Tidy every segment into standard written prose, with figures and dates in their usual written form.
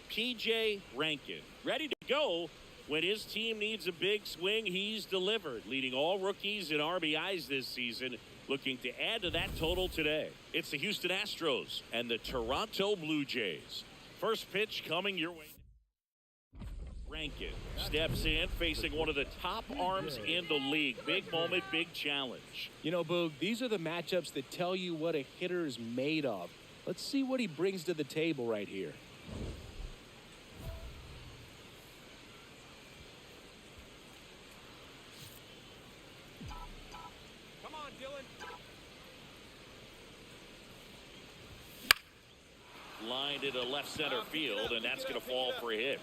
P.J. Rankin, ready to go when his team needs a big swing. He's delivered, leading all rookies in RBIs this season, looking to add to that total today. It's the Houston Astros and the Toronto Blue Jays. First pitch coming your way. Rankin steps in, facing one of the top arms in the league. Big moment, big challenge. You know, Boog, these are the matchups that tell you what a hitter is made of. Let's see what he brings to the table right here. Come on, Dylan. Lined into left center field, and that's going to fall for a hit.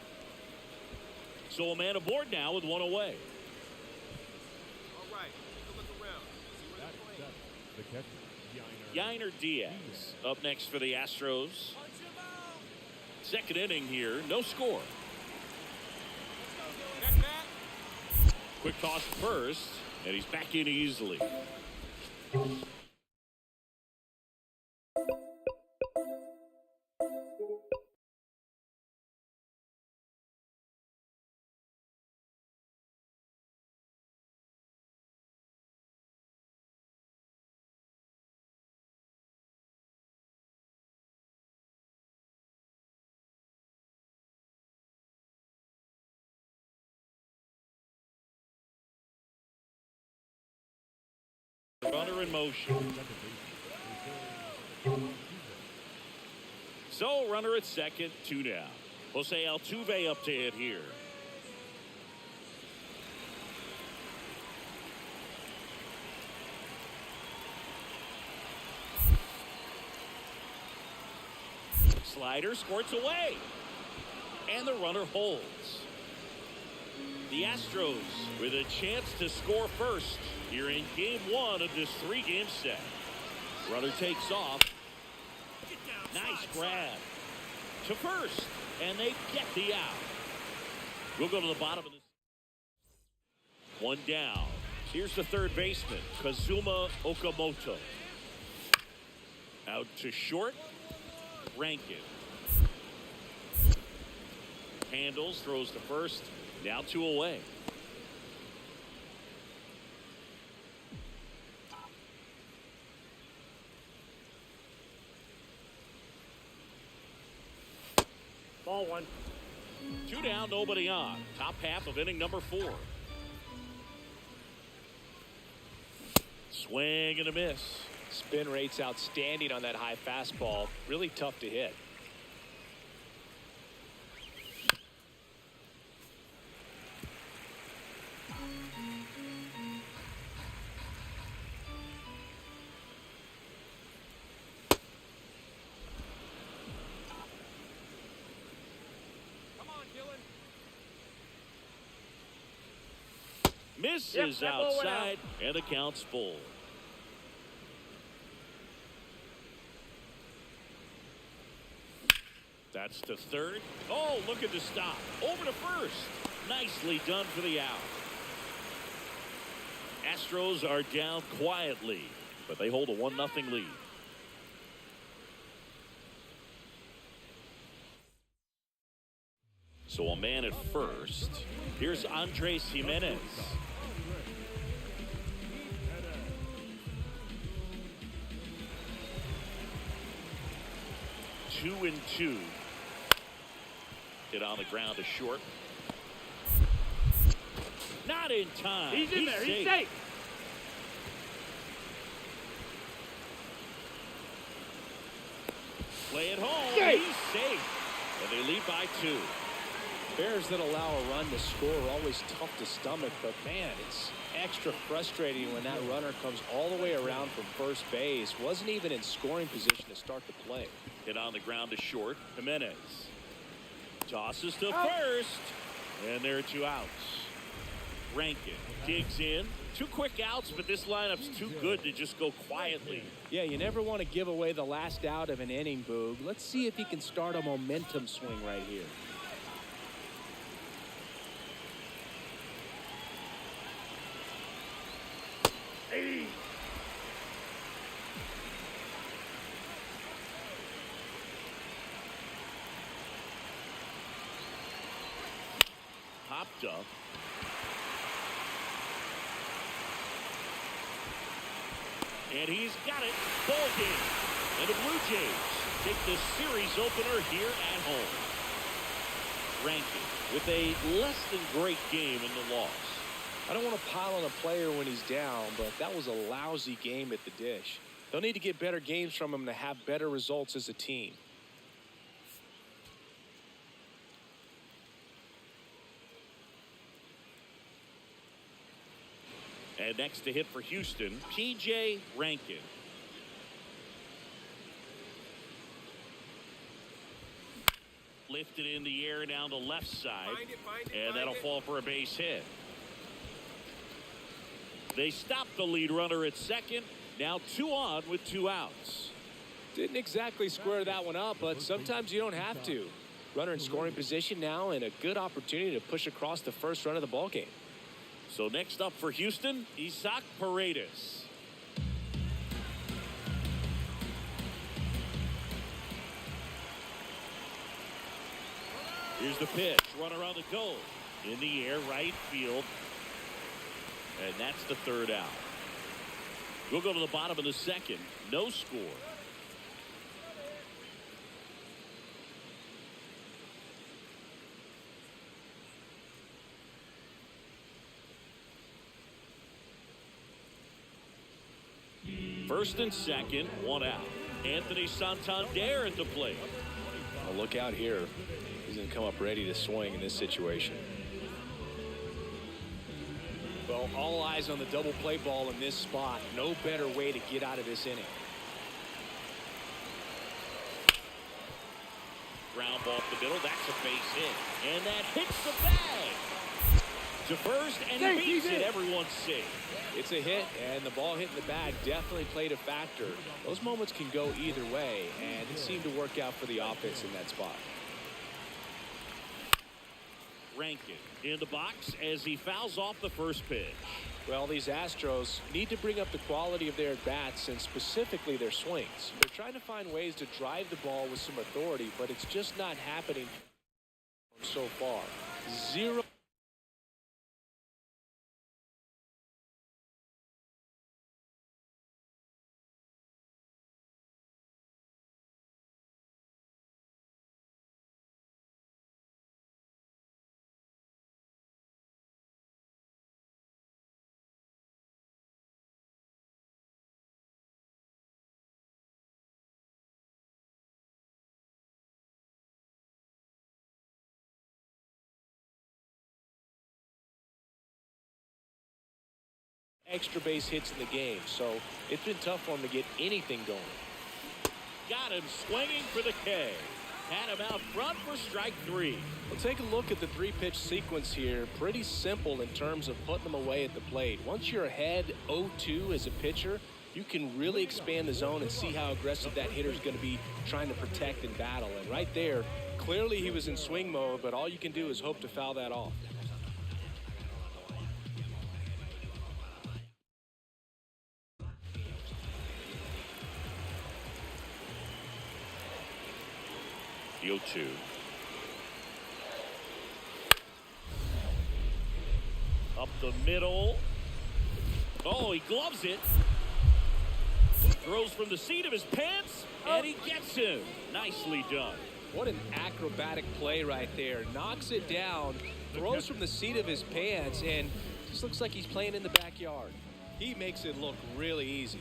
So a man aboard now with one away. All right, take a look around. See where The catcher, Yainer Diaz up next for the Astros. Second inning here, no score. Quick toss first, and he's back in easily. Runner in motion. So runner at second, 2 down. Jose Altuve up to hit here. Slider squirts away. And the runner holds. The Astros with a chance to score first here in game 1 of this 3-game set. Runner takes off. Nice grab to first, and they get the out. We'll go to the bottom of this. One down. Here's the third baseman, Kazuma Okamoto. Out to short. Rankin handles, throws to first. Now 2 away. Ball 1. 2 down, nobody on. Top half of inning number 4. Swing and a miss. Spin rate's outstanding on that high fastball. Really tough to hit. Misses outside, and the count's full. That's to third. Oh, look at the stop. Over to first. Nicely done for the out. Astros are down quietly, but they hold a 1-0 lead. So a man at first. Here's Andres Jimenez. 2-2. Hit on the ground to short. Not in time. He's in there. He's safe. Play it home. Safe. He's safe. And they lead by 2. Bears that allow a run to score are always tough to stomach, but man, it's extra frustrating when that runner comes all the way around from first base. Wasn't even in scoring position to start the play. Hit on the ground to short. Jimenez tosses to first, and there are 2 outs. Rankin digs in. 2 quick outs, but this lineup's too good to just go quietly. Yeah, you never want to give away the last out of an inning, Boog. Let's see if he can start a momentum swing right here. Popped up. And he's got it. Ball game. And the Blue Jays take the series opener here at home. Rankin with a less than great game in the loss. I don't want to pile on a player when he's down, but that was a lousy game at the dish. They'll need to get better games from him to have better results as a team. And next to hit for Houston, P.J. Rankin. Lifted in the air down the left side. And that'll fall for a base hit. They stop the lead runner at second. Now 2 on with 2 outs. Didn't exactly square that one up, but sometimes you don't have to. Runner in scoring position now, and a good opportunity to push across the first run of the ball game. So next up for Houston, Isaac Paredes. Here's the pitch. Runner on the go. In the air, right field. And that's the 3rd out. We'll go to the bottom of the 2nd. No score. First and second, 1 out. Anthony Santander at the plate. Well, look out here. He's going to come up ready to swing in this situation. Well, all eyes on the double play ball in this spot. No better way to get out of this inning. Ground ball up the middle. That's a base hit. And that hits the bag. To first, and he beats it. Everyone's safe. It's a hit, and the ball hitting the bag definitely played a factor. Those moments can go either way, and it seemed to work out for the offense in that spot. Rankin in the box as he fouls off the first pitch. Well, these Astros need to bring up the quality of their at-bats and specifically their swings. They're trying to find ways to drive the ball with some authority, but it's just not happening so far. 0. Extra base hits in the game, so it's been tough for him to get anything going. Got him swinging for the K. Had him out front for strike 3. Well, take a look at the 3-pitch sequence here. Pretty simple in terms of putting them away at the plate. Once you're ahead 0-2 as a pitcher, you can really expand the zone and see how aggressive that hitter is going to be trying to protect and battle. And right there, clearly he was in swing mode, but all you can do is hope to foul that off. The 0-2. Up the middle. Oh, he gloves it. Throws from the seat of his pants, and he gets him. Nicely done. What an acrobatic play right there. Knocks it down, throws from the seat of his pants, and just looks like he's playing in the backyard. He makes it look really easy.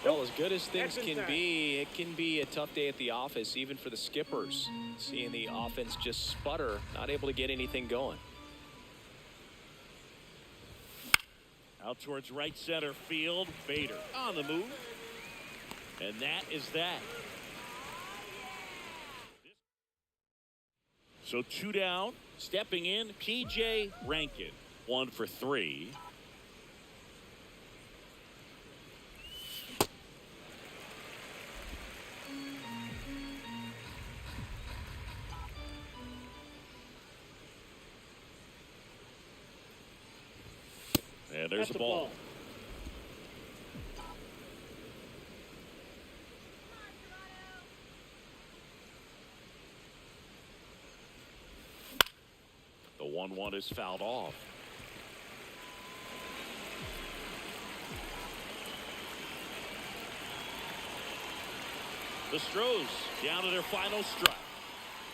Well, as good as things can be, it can be a tough day at the office, even for the skippers. Seeing the offense just sputter, not able to get anything going. Out towards right center field. Bader on the move. And that is that. So 2 down. Stepping in, P.J. Rankin. 1 for 3. And there's the ball. The 1-1 is fouled off. The Stros down to their final strike.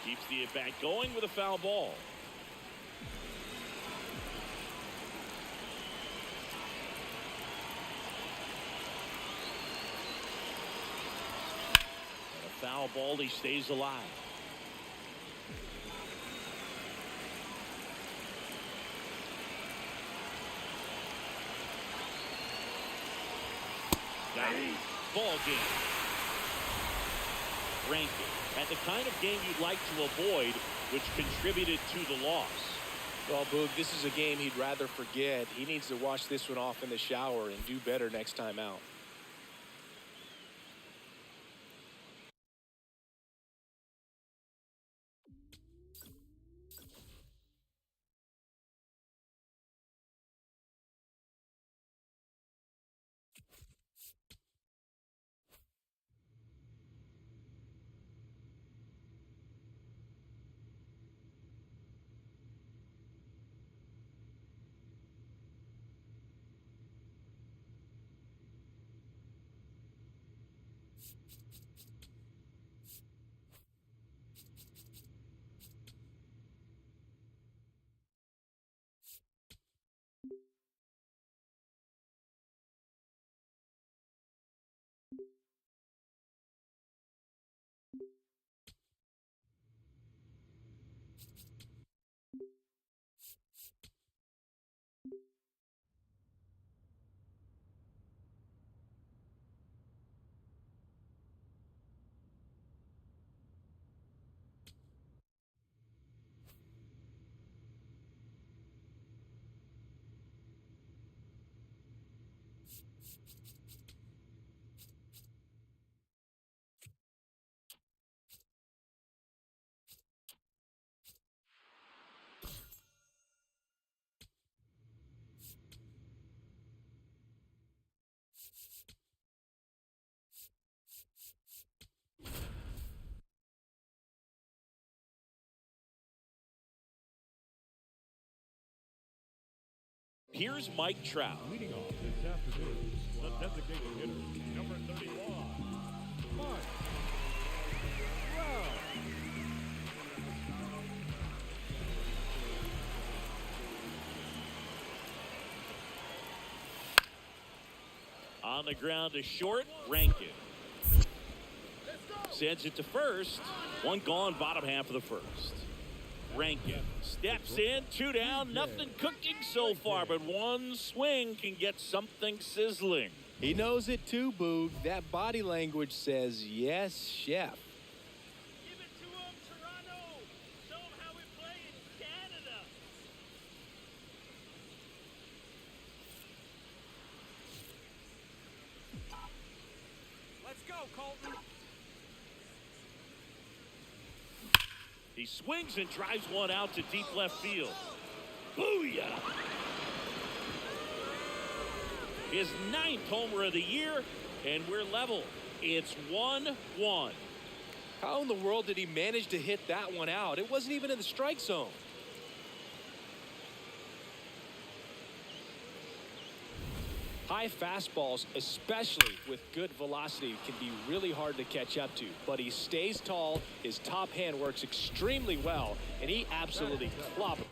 Keeps the at-bat going with a foul ball. Foul ball, he stays alive. Ball game. Rankin had the kind of game you'd like to avoid, which contributed to the loss. Well, Boog, this is a game he'd rather forget. He needs to wash this one off in the shower and do better next time out. here's Mike Trout. Leading off this afternoon, the designated hitter, number 31, Mike Trout. On the ground to short, Rankin. Sends it to first. One gone, bottom half of the first. Rankin steps in, 2 down, nothing cooking so far, but one swing can get something sizzling. He knows it too, Boog. That body language says, yes, chef. Give it to him, Toronto. Show him how we play in Canada. Let's go, Colton. He swings and drives one out to deep left field. Booyah! His 9th homer of the year, and we're level. It's 1-1. How in the world did he manage to hit that one out? It wasn't even in the strike zone. High fastballs, especially with good velocity, can be really hard to catch up to. But he stays tall, his top hand works extremely well, and he absolutely clobbered.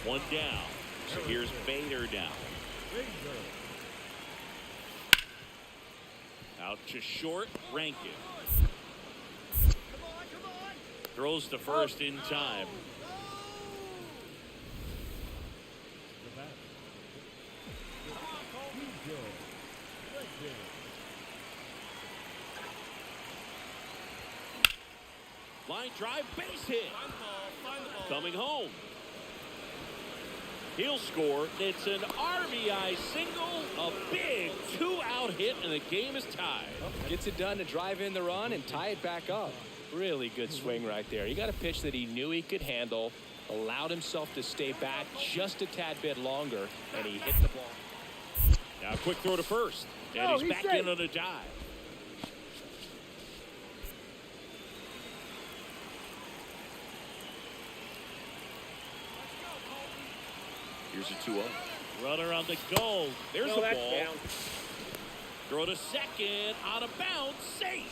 One down. So here's Bader down. Out to short, Rankin. Throws to first in time. Line drive, base hit. Coming home. He'll score. It's an RBI single, a big 2-out hit, and the game is tied. Gets it done to drive in the run and tie it back up. Really good swing right there. He got a pitch that he knew he could handle, allowed himself to stay back just a tad bit longer, and he hit the ball. Now a quick throw to first, and he's back in on a dive. Here's a 2-0. Runner on the goal. There's the ball. Down. Throw to second, out of bounds, safe.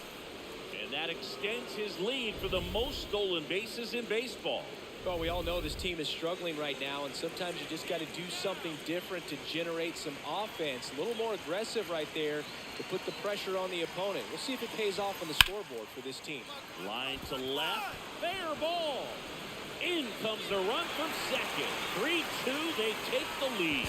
And that extends his lead for the most stolen bases in baseball. Well, we all know this team is struggling right now, and sometimes you just got to do something different to generate some offense. A little more aggressive right there to put the pressure on the opponent. We'll see if it pays off on the scoreboard for this team. Line to left, fair ball. In comes the run from second. 3-2, they take the lead.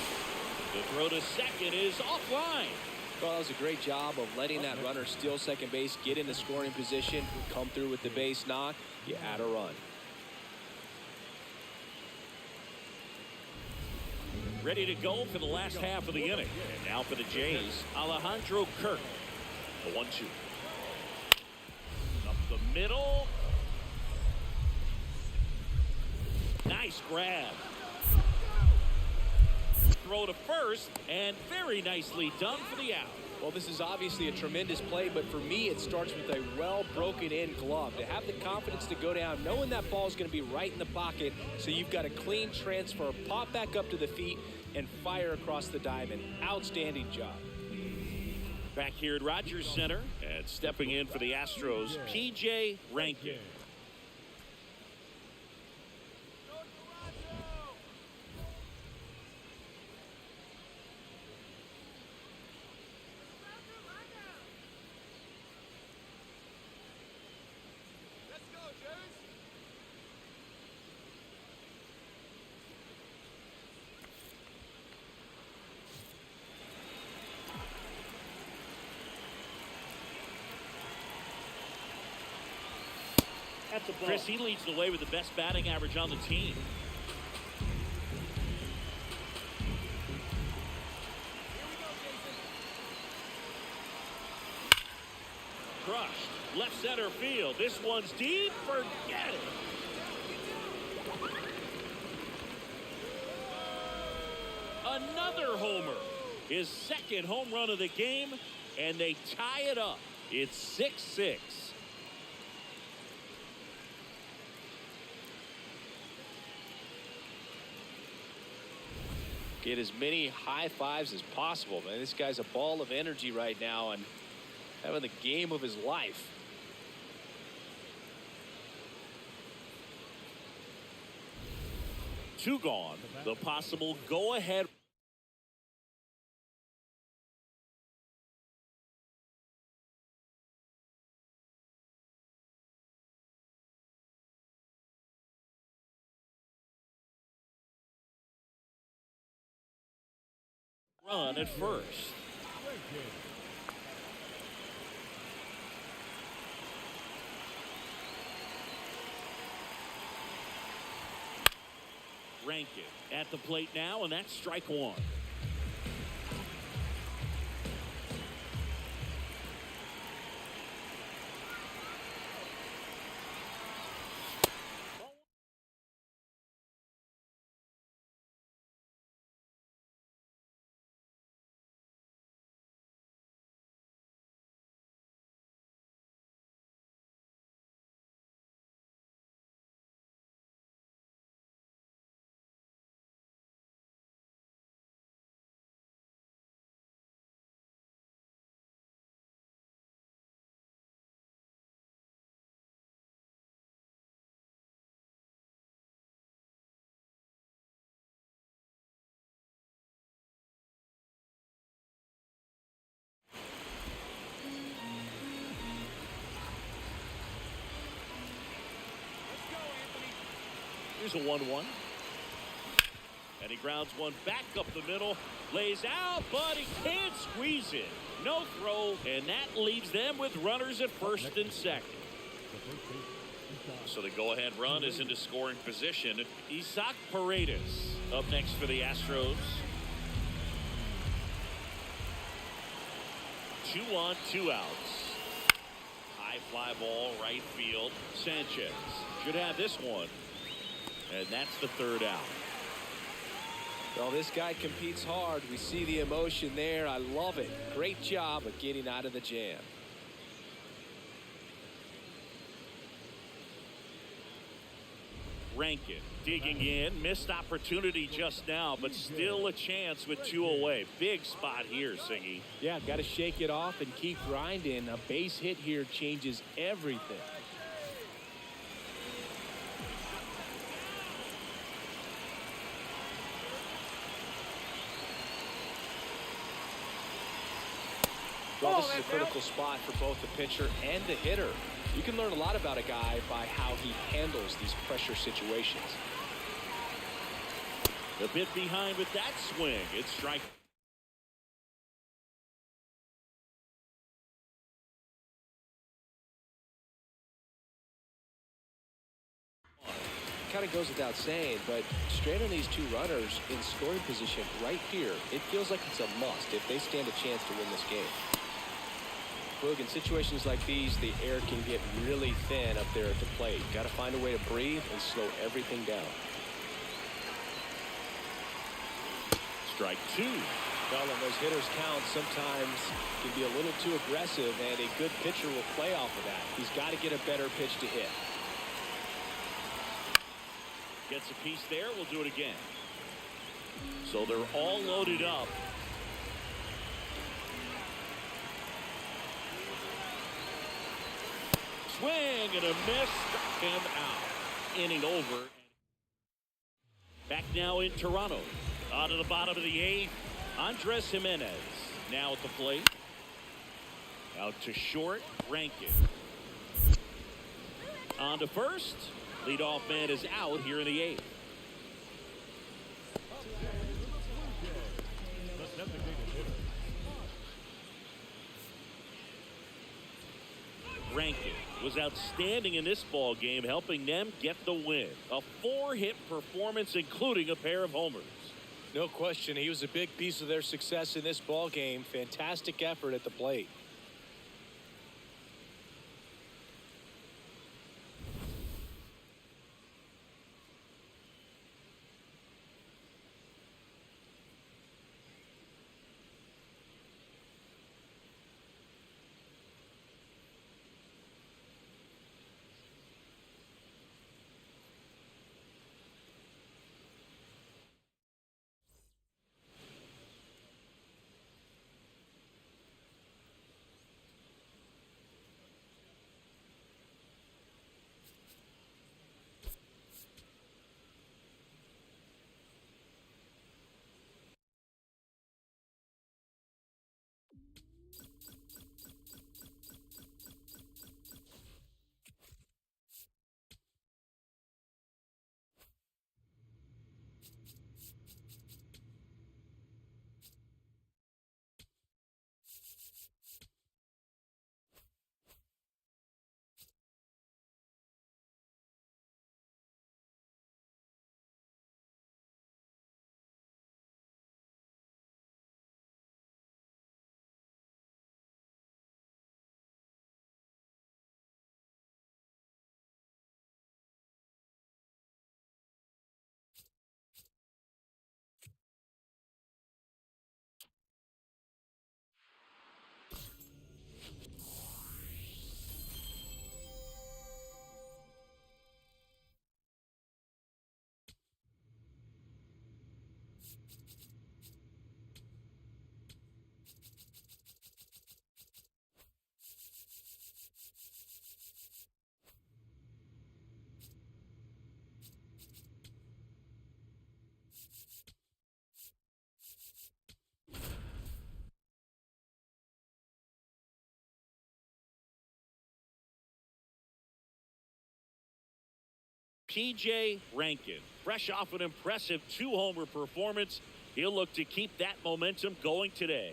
The throw to second is offline. Well, that was a great job of letting that runner steal second base, get in the scoring position, come through with the base knock. You add a run. Ready to go for the last half of the inning. And now for the Jays, Alejandro Kirk. The 1-2. Up the middle. Nice grab. Throw to first, and very nicely done for the out. Well, this is obviously a tremendous play, but for me, it starts with a well broken in glove. To have the confidence to go down, knowing that ball is going to be right in the pocket, so you've got a clean transfer, pop back up to the feet, and fire across the diamond. Outstanding job. Back here at Rogers Center, and stepping in for the Astros, P.J. Rankin. That's a ball. Chris, he leads the way with the best batting average on the team. Crushed. Left center field. This one's deep. Forget it. another homer. His second home run of the game, and they tie it up. It's 6-6. Get as many high fives as possible, man. This guy's a ball of energy right now and having the game of his life. Two gone. The possible go-ahead. Run at first. Rankin at the plate now, and that's strike one. Here's a 1-1. And he grounds one back up the middle. Lays out, but he can't squeeze it. No throw, and that leaves them with runners at first and second. So the go-ahead run is into scoring position. Isaac Paredes up next for the Astros. 2 on, 2 outs. High fly ball, right field. Sanchez should have this one. And that's the third out. Well, this guy competes hard. We see the emotion there. I love it. Great job of getting out of the jam. Rankin digging in. Missed opportunity just now, but still a chance with 2 away. Big spot here, Singy. Yeah, got to shake it off and keep grinding. A base hit here changes everything. Well, this is a critical spot for both the pitcher and the hitter. You can learn a lot about a guy by how he handles these pressure situations. A bit behind with that swing. It's strike. Kind of goes without saying, but straight on these 2 runners in scoring position right here, it feels like it's a must if they stand a chance to win this game. Boog, in situations like these, the air can get really thin up there at the plate. Got to find a way to breathe and slow everything down. Strike 2. Well, when those hitters count, sometimes can be a little too aggressive, and a good pitcher will play off of that. He's got to get a better pitch to hit. Gets a piece there. We'll do it again. So they're all loaded up. Swing and a miss. Struck him out. Inning over. Back now in Toronto. Out of the bottom of the 8th. Andres Jimenez now at the plate. Out to short. Rankin. On to first. Leadoff man is out here in the 8th. Rankin was outstanding in this ball game, helping them get the win. A 4-hit performance, including a pair of homers. No question, he was a big piece of their success in this ball game. Fantastic effort at the plate. P.J. Rankin. Fresh off an impressive 2-homer performance, he'll look to keep that momentum going today.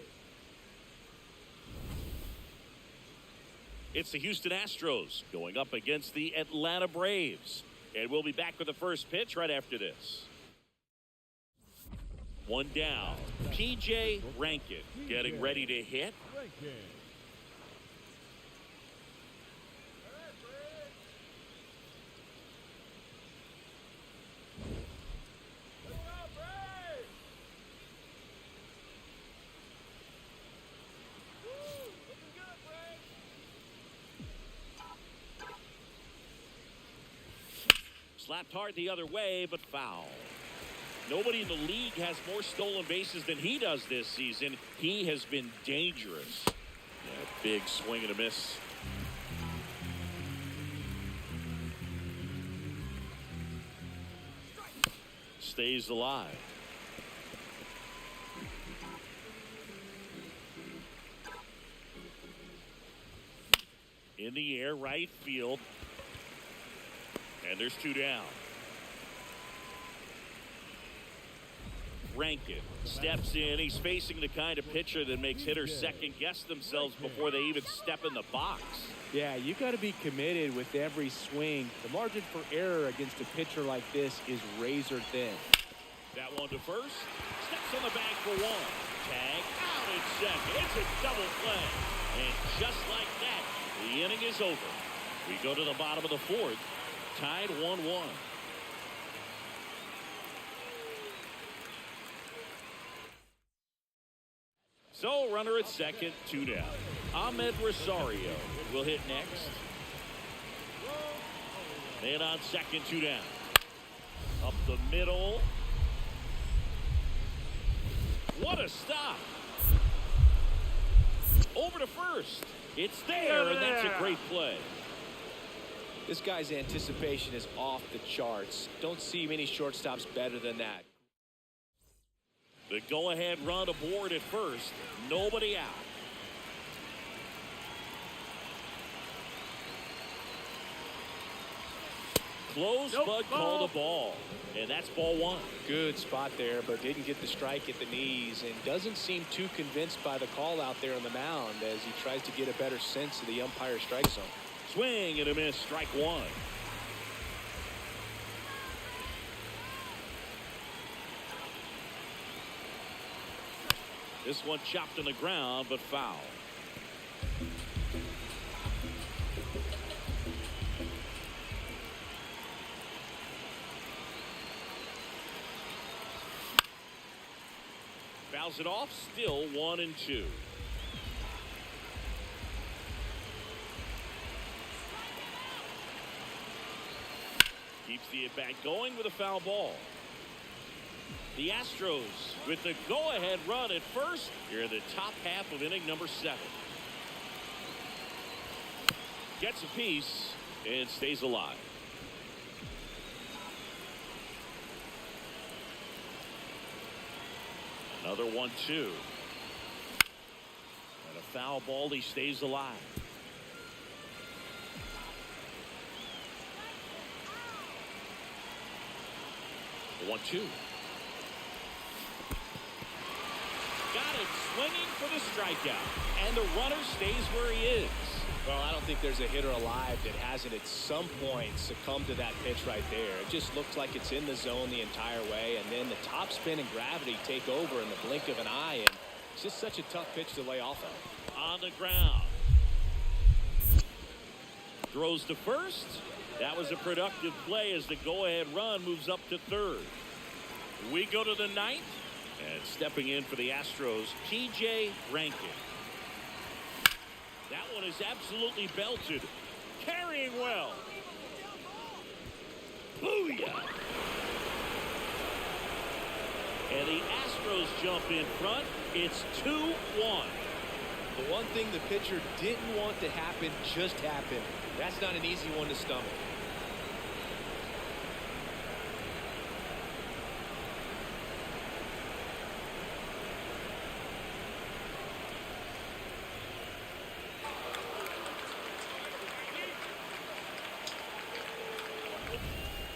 It's the Houston Astros going up against the Atlanta Braves. And we'll be back with the first pitch right after this. One down. P.J. Rankin getting ready to hit. Rankin. Slapped hard the other way, but foul. Nobody in the league has more stolen bases than he does this season. He has been dangerous. Yeah, big swing and a miss. Stays alive. In the air, right field. And there's 2 down. Rankin steps in. He's facing the kind of pitcher that makes hitters second guess themselves before they even step in the box. Yeah, you got to be committed with every swing. The margin for error against a pitcher like this is razor thin. That one to first. Steps on the bag for 1. Tag out at second. It's a double play. And just like that, the inning is over. We go to the bottom of the 4th. Tied 1-1. So runner at second, 2 down. Ahmed Rosario will hit next. Man on second, 2 down. Up the middle. What a stop. Over to first. It's there, and that's a great play. This guy's anticipation is off the charts. Don't see many shortstops better than that. The go-ahead run aboard at first. Nobody out. Close, but called a ball. And that's ball 1. Good spot there, but didn't get the strike at the knees and doesn't seem too convinced by the call out there on the mound as he tries to get a better sense of the umpire's strike zone. Swing and a miss, strike 1. This one chopped on the ground, but foul. Fouls it off, still 1-2. Keeps the at-bat going with a foul ball. The Astros with the go-ahead run at first here in the top half of inning number 7. Gets a piece and stays alive. Another 1-2. And a foul ball, he stays alive. 1-2. Got it swinging for the strikeout. And the runner stays where he is. Well, I don't think there's a hitter alive that hasn't at some point succumbed to that pitch right there. It just looks like it's in the zone the entire way, and then the top spin and gravity take over in the blink of an eye, and it's just such a tough pitch to lay off of. On the ground. Throws to first. That was a productive play as the go-ahead run moves up to third. We go to the 9th, and stepping in for the Astros, P.J. Rankin. That one is absolutely belted. Carrying well. Booyah! And the Astros jump in front. It's 2-1. The one thing the pitcher didn't want to happen just happened. That's not an easy one to stomach.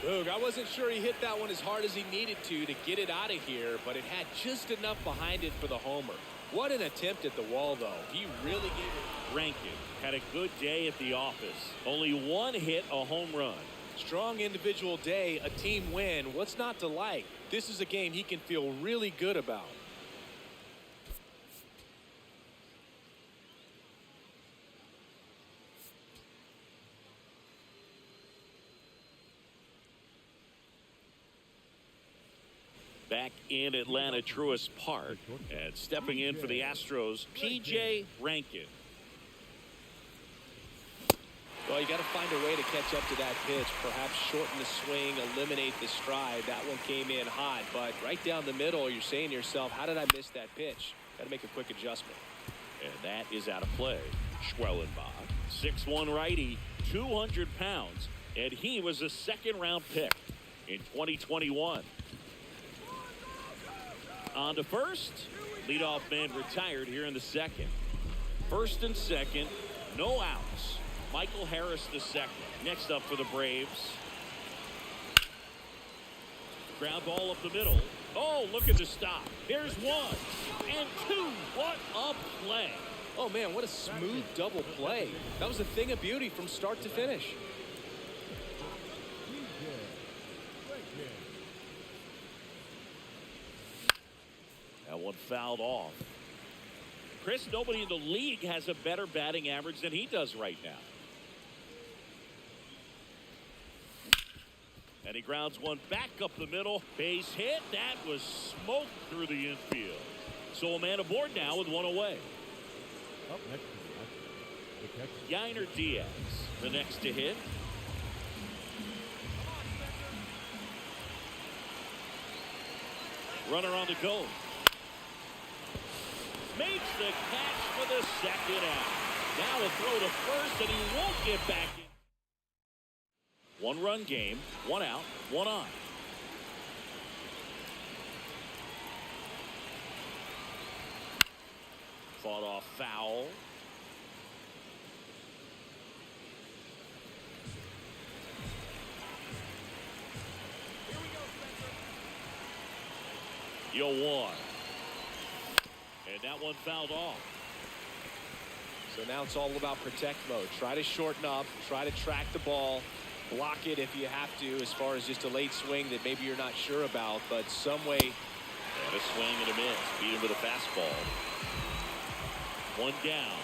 Boog, I wasn't sure he hit that one as hard as he needed to get it out of here, but it had just enough behind it for the homer. What an attempt at the wall, though. He really gave it. Rankin had a good day at the office. Only one hit, a home run. Strong individual day, a team win. What's not to like? This is a game he can feel really good about. Back in Atlanta, Truist Park, and stepping in for the Astros, P.J. Rankin. Well, you got to find a way to catch up to that pitch. Perhaps shorten the swing, eliminate the stride. That one came in hot, but right down the middle, you're saying to yourself, how did I miss that pitch? Got to make a quick adjustment. And that is out of play. Schwellenbach, 6'1" righty, 200 pounds, and he was a second-round pick in 2021. On to first. Leadoff man retired here in the second. First and second, no outs. Michael Harris the second. Next up for the Braves. Ground ball up the middle. Oh, look at the stop. Here's one and two. What a play. Oh, man, what a smooth double play. That was a thing of beauty from start to finish. That one fouled off. Chris, nobody in the league has a better batting average than he does right now. And he grounds one back up the middle. Base hit. That was smoked through the infield. So a man aboard now with one away. Up next, Yainer Diaz, the next to hit. Runner on the go. Makes the catch for the second out. Now a throw to first, and he won't get back in. One-run game, one out, one on. Fought off foul. Yo one. And that one fouled off. So now it's all about protect mode. Try to shorten up, try to track the ball, block it if you have to, as far as just a late swing that maybe you're not sure about, but some way. And a swing and a miss. Beat him with a fastball. One down.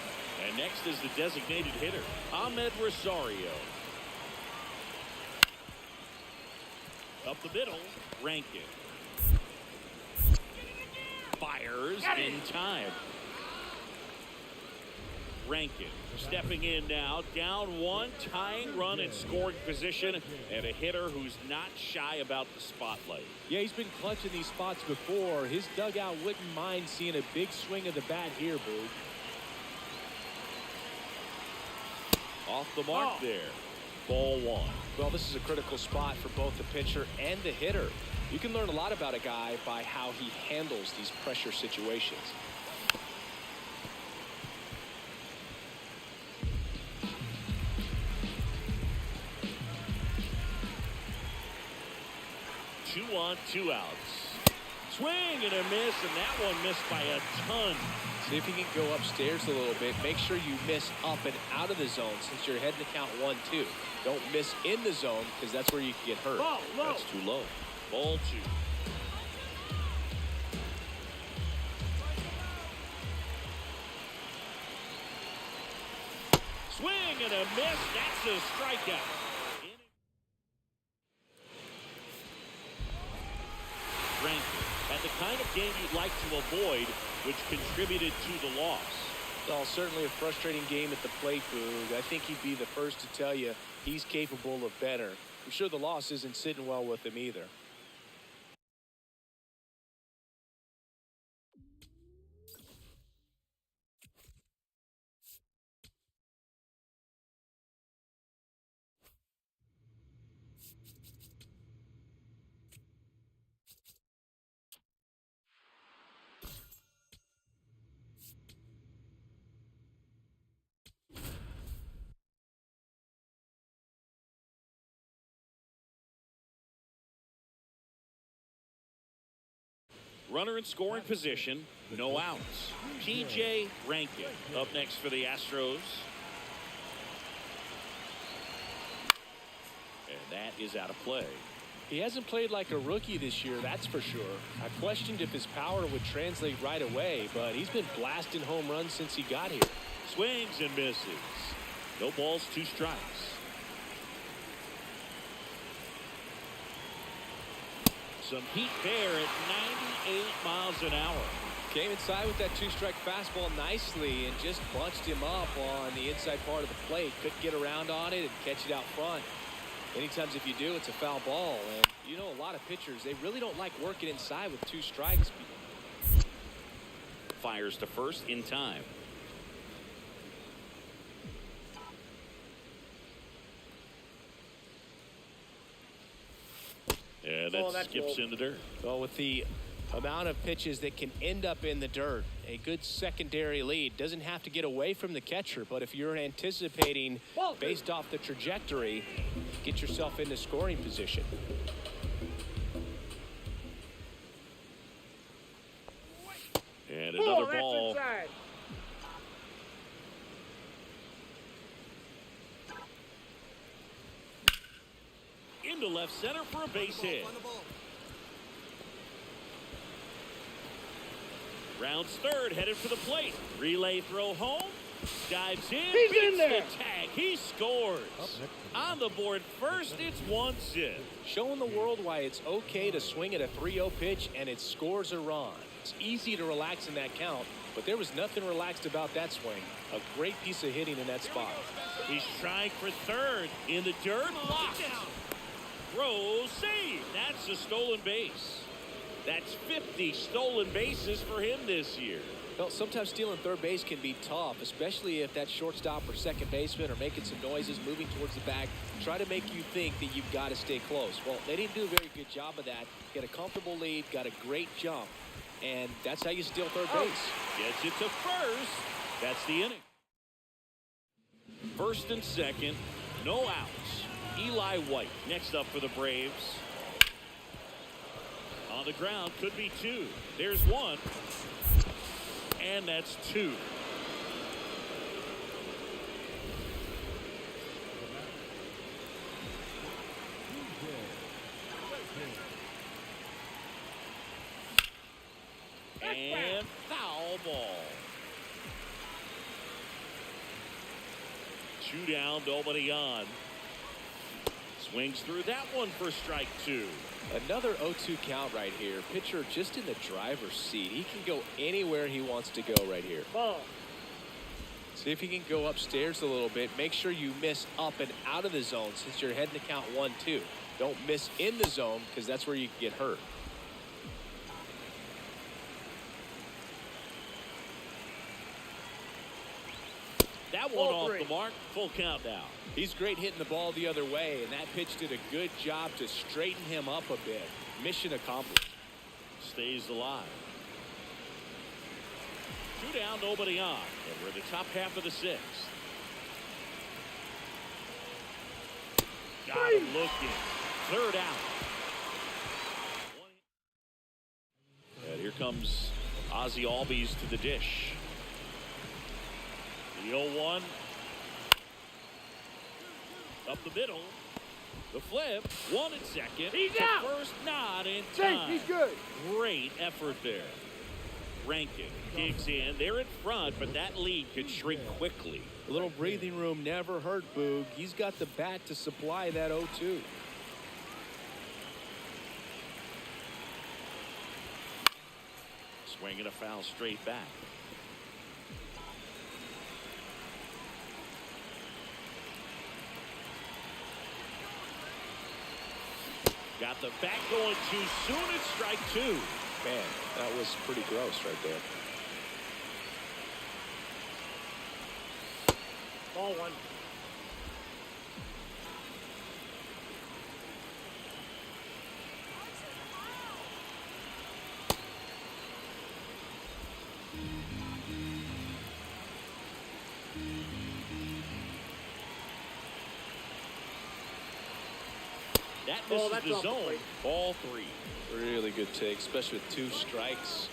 And next is the designated hitter, Ahmed Rosario. Up the middle, Rankin. Fires in time. Rankin stepping in now, down one, tying run in scoring position, and a hitter who's not shy about the spotlight. Yeah, he's been clutch in these spots before. His dugout wouldn't mind seeing a big swing of the bat here, Boo. Off the mark there. Ball one. Well, this is a critical spot for both the pitcher and the hitter. You can learn a lot about a guy by how he handles these pressure situations. Two on, two outs. Swing and a miss, and that one missed by a ton. See if you can go upstairs a little bit. Make sure you miss up and out of the zone since you're heading to count 1-2. Don't miss in the zone because that's where you can get hurt. That's too low. Ball two. Swing and a miss. That's a strikeout. Rankin had the kind of game you'd like to avoid, which contributed to the loss. Well, certainly a frustrating game at the plate, Boog. I think he'd be the first to tell you he's capable of better. I'm sure the loss isn't sitting well with him either. Runner in scoring position, no outs. P.J. Rankin up next for the Astros. And that is out of play. He hasn't played like a rookie this year, that's for sure. I questioned if his power would translate right away, but he's been blasting home runs since he got here. Swings and misses. No balls, 2 strikes. Some heat there at 98 miles an hour. Came inside with that 2-strike fastball nicely and just bunched him up on the inside part of the plate. Couldn't get around on it and catch it out front. Many times if you do, it's a foul ball. And you know, a lot of pitchers, they really don't like working inside with 2 strikes. Fires to first in time. And that skips in the dirt. Well, with the amount of pitches that can end up in the dirt, a good secondary lead doesn't have to get away from the catcher, but if you're anticipating based off the trajectory, get yourself into scoring position. And another ball. Into left center for a base hit. Rounds third, headed for the plate. Relay throw home. Dives in. He's in there. The tag. He scores. On the board first, it's 1-0. Showing the world why it's okay to swing at a 3-0 pitch and it scores a run. It's easy to relax in that count, but there was nothing relaxed about that swing. A great piece of hitting in that spot. He's trying for third. In the dirt. Locked down. Throw, save. That's a stolen base. That's 50 stolen bases for him this year. Well, sometimes stealing third base can be tough, especially if that shortstop or second baseman are making some noises, moving towards the bag, try to make you think that you've got to stay close. Well, they didn't do a very good job of that. Get a comfortable lead, got a great jump, and that's how you steal third base. Gets it to first. That's the inning. First and second, no outs. Eli White next up for the Braves. On the ground, could be 2. There's 1. And that's 2. And foul ball. 2 down, nobody on. Swings through that one for strike 2. Another 0-2 count right here. Pitcher just in the driver's seat. He can go anywhere he wants to go right here. Ball. See if he can go upstairs a little bit. Make sure you miss up and out of the zone since you're heading to count 1-2. Don't miss in the zone because that's where you can get hurt. That one off the mark. Full count now. He's great hitting the ball the other way, and that pitch did a good job to straighten him up a bit. Mission accomplished. Stays alive. 2 down, nobody on. And we're in the top half of the 6th. Got him looking. 3rd out. And here comes Ozzie Albies to the dish. The 0-1. Up the middle. The flip. 1 and second. He's to out. first, not in time. He's good. Great effort there. Rankin digs in. They're in front, but that lead could shrink quickly. A little breathing room never hurt Boog. He's got the bat to supply that 0-2. Swinging a foul straight back. Got the bat going too soon. It's strike 2. Man, that was pretty gross right there. Ball 1. That misses the zone. Ball 3. Really good take, especially with 2 strikes.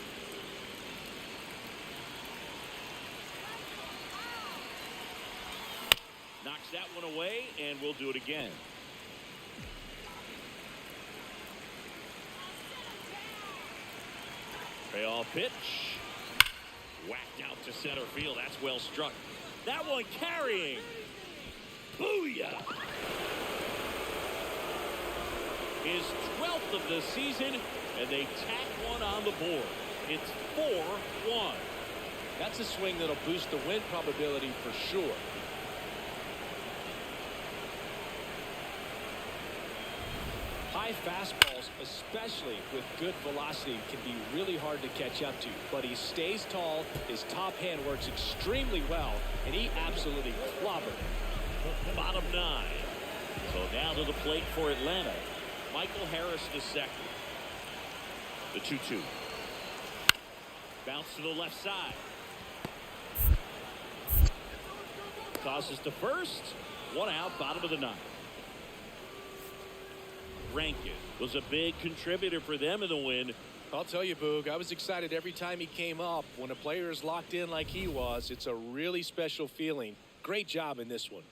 Knocks that one away, and we'll do it again. Payoff pitch. Whacked out to center field. That's well struck. That one carrying. Booyah! His 12th of the season, and they tack one on the board. It's 4-1. That's a swing that'll boost the win probability for sure. High fastballs, especially with good velocity, can be really hard to catch up to. But he stays tall, his top hand works extremely well, and he absolutely clobbered it. Bottom 9. So now to the plate for Atlanta. Michael Harris the second. The 2-2. Bounce to the left side. Tosses to first. 1 out, bottom of the 9th. Rankin was a big contributor for them in the win. I'll tell you, Boog, I was excited every time he came up. When a player is locked in like he was, it's a really special feeling. Great job in this one.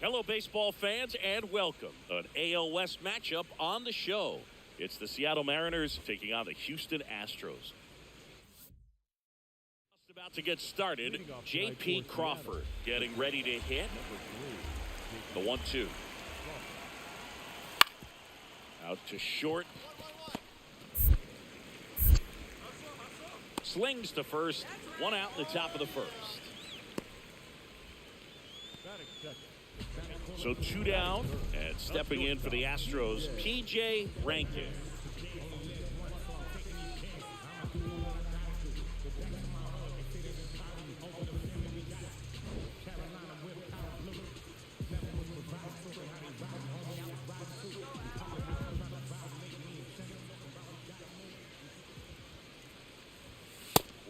Hello, baseball fans, and welcome. An AL West matchup on the show. It's the Seattle Mariners taking on the Houston Astros. Just about to get started. J.P. Crawford getting ready to hit. The 1-2. Out to short. Slings to first. 1 out in the top of the first. So 2 down, and stepping in for the Astros, P.J. Rankin.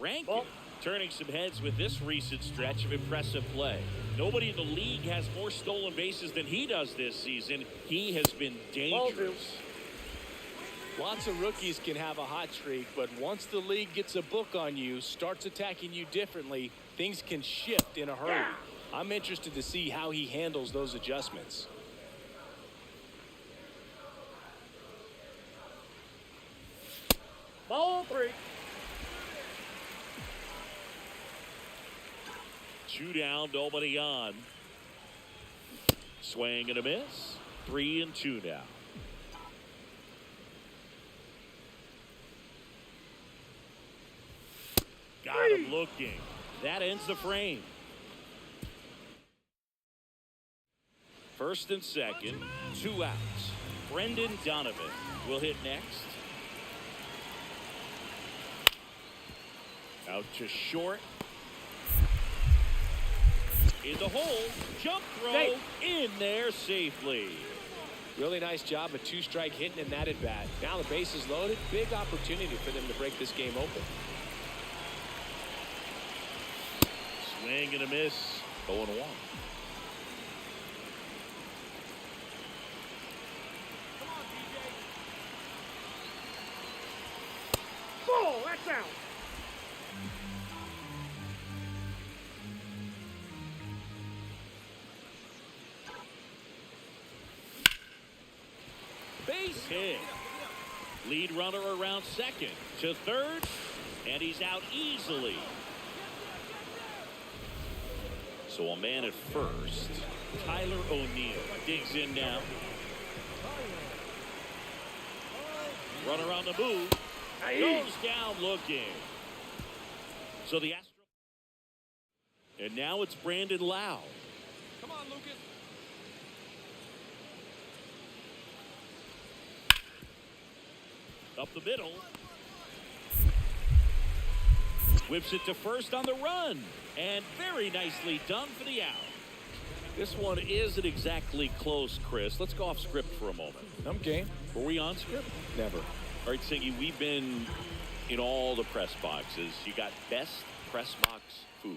Rankin turning some heads with this recent stretch of impressive play. Nobody in the league has more stolen bases than he does this season. He has been dangerous. Lots of rookies can have a hot streak, but once the league gets a book on you, starts attacking you differently, things can shift in a hurry. I'm interested to see how he handles those adjustments. Ball 3. 2 down, nobody on. Swing and a miss. 3-2 now. Got him looking. That ends the frame. First and second, 2 outs. Brendan Donovan will hit next. Out to short. In the hole, jump throw in there safely. Really nice job, a 2-strike hitting in that at bat. Now the base is loaded. Big opportunity for them to break this game open. Swing and a miss. 0-1. Come on, DJ. Oh, that's out. Base hit. Lead runner around second to third, and he's out easily. So a man at first. Tyler O'Neill digs in now. Runner on the move. Goes down looking. So the Astros. And now it's Brandon Lau. Come on, Lucas. Up the middle. Whips it to first on the run. And very nicely done for the out. This one isn't exactly close, Chris. Let's go off script for a moment. I'm game. Were we on script? Never. All right, Siggy, we've been in all the press boxes. You got best press box food.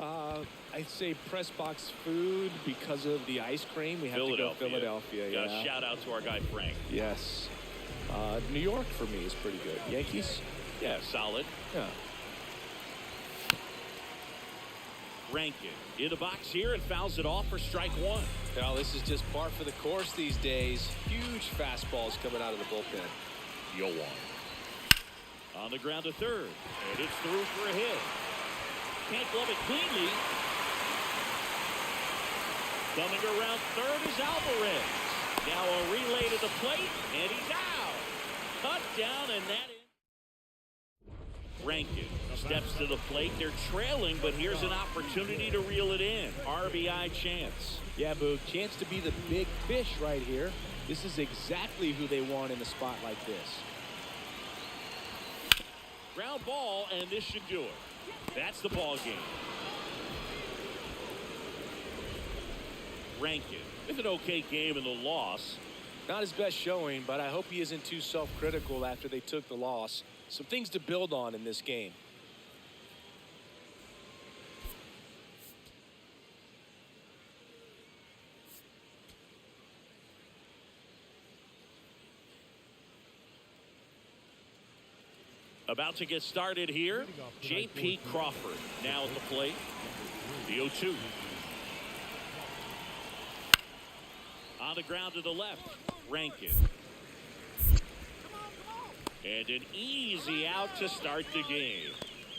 I'd say press box food because of the ice cream. We have to go Philadelphia. Got Yeah. a shout out to our guy Frank. Yes. New York for me is pretty good. Yankees? Yeah, solid. Yeah. Rankin in the box here and fouls it off for strike one. Now this is just par for the course these days. Huge fastballs coming out of the bullpen. Yo one. On the ground to third. And it's through for a hit. Can't glove it cleanly. Coming around third is Alvarez. Now a relay to the plate, and he's out. Cut down, and that is. Rankin steps to the plate. They're trailing, but here's an opportunity to reel it in. RBI chance. Yeah, Boog. Chance to be the big fish right here. This is exactly who they want in a spot like this. Ground ball, and this should do it. That's the ball game. Rankin with an okay game in the loss. Not his best showing, but I hope he isn't too self-critical after they took the loss. Some things to build on in this game. About to get started here. J.P. Crawford now at the plate. The 0-2. On the ground to the left. Rankin. And an easy out to start the game.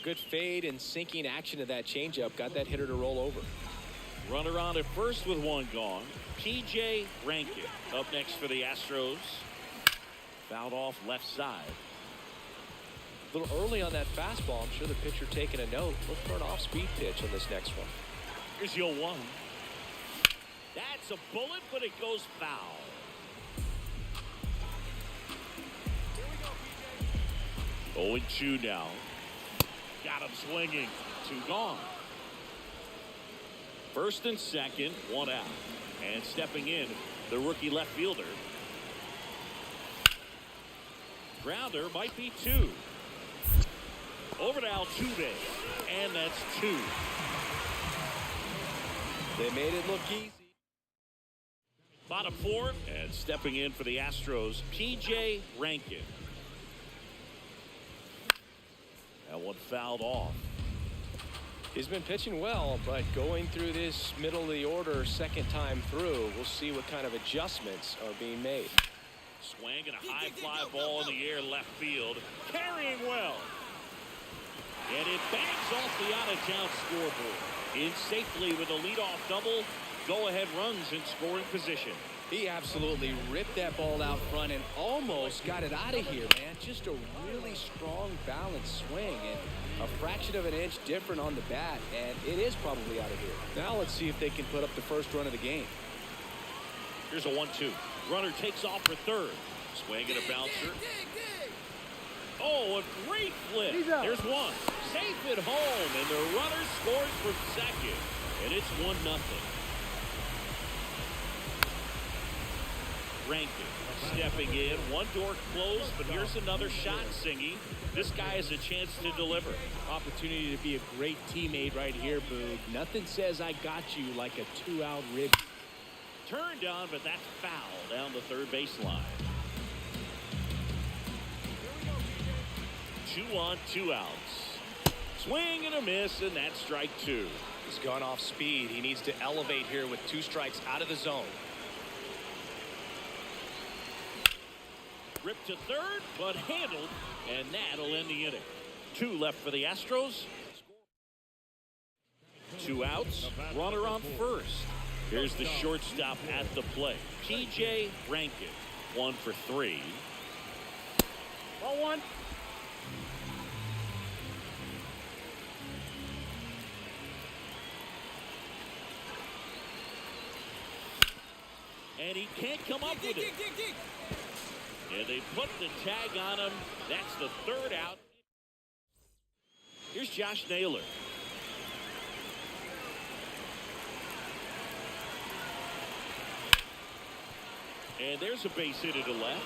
Good fade and sinking action of that changeup. Got that hitter to roll over. Runner on at first with one gone. P.J. Rankin up next for the Astros. Fouled off left side. A little early on that fastball. I'm sure the pitcher taking a note. Look for an off-speed pitch on this next one. Here's your one. That's a bullet, but it goes foul. 0-2 now. Got him swinging. 2 gone. First and second, 1 out. And stepping in, the rookie left fielder. Grounder might be 2. Over to Altuve. And that's 2. They made it look easy. Bottom 4, and stepping in for the Astros, P.J. Rankin. That one fouled off. He's been pitching well, but going through this middle of the order second time through, we'll see what kind of adjustments are being made. Swing and a high fly ball in the air left field. Carrying well. And it bangs off the out-of-town scoreboard. In safely with a leadoff double. Go-ahead runs in scoring position. He absolutely ripped that ball out front and almost got it out of here, man. Just a really strong, balanced swing and a fraction of an inch different on the bat, and it is probably out of here. Now let's see if they can put up the first run of the game. Here's a 1-2. Runner takes off for third. Swing and a bouncer. Oh, a great flip. There's one. Safe at home, and the runner scores from second. And it's 1-0. Rankin stepping in. One door closed, but here's another shot, Singy. This guy has a chance to deliver. Opportunity to be a great teammate right here, Boog. Nothing says I got you like a 2-out rib. Turned on, but that's foul down the third baseline. 2 on, 2 outs. Swing and a miss, and that's strike 2. He's gone off speed. He needs to elevate here with 2 strikes out of the zone. Ripped to third, but handled, and that'll end the inning. 2 left for the Astros. 2 outs, runner on first. Here's the shortstop at the plate, P.J. Rankin. 1 for 3. Ball 1. And he can't come up with it. And they put the tag on him. That's the 3rd out. Here's Josh Naylor. And there's a base hit to the left.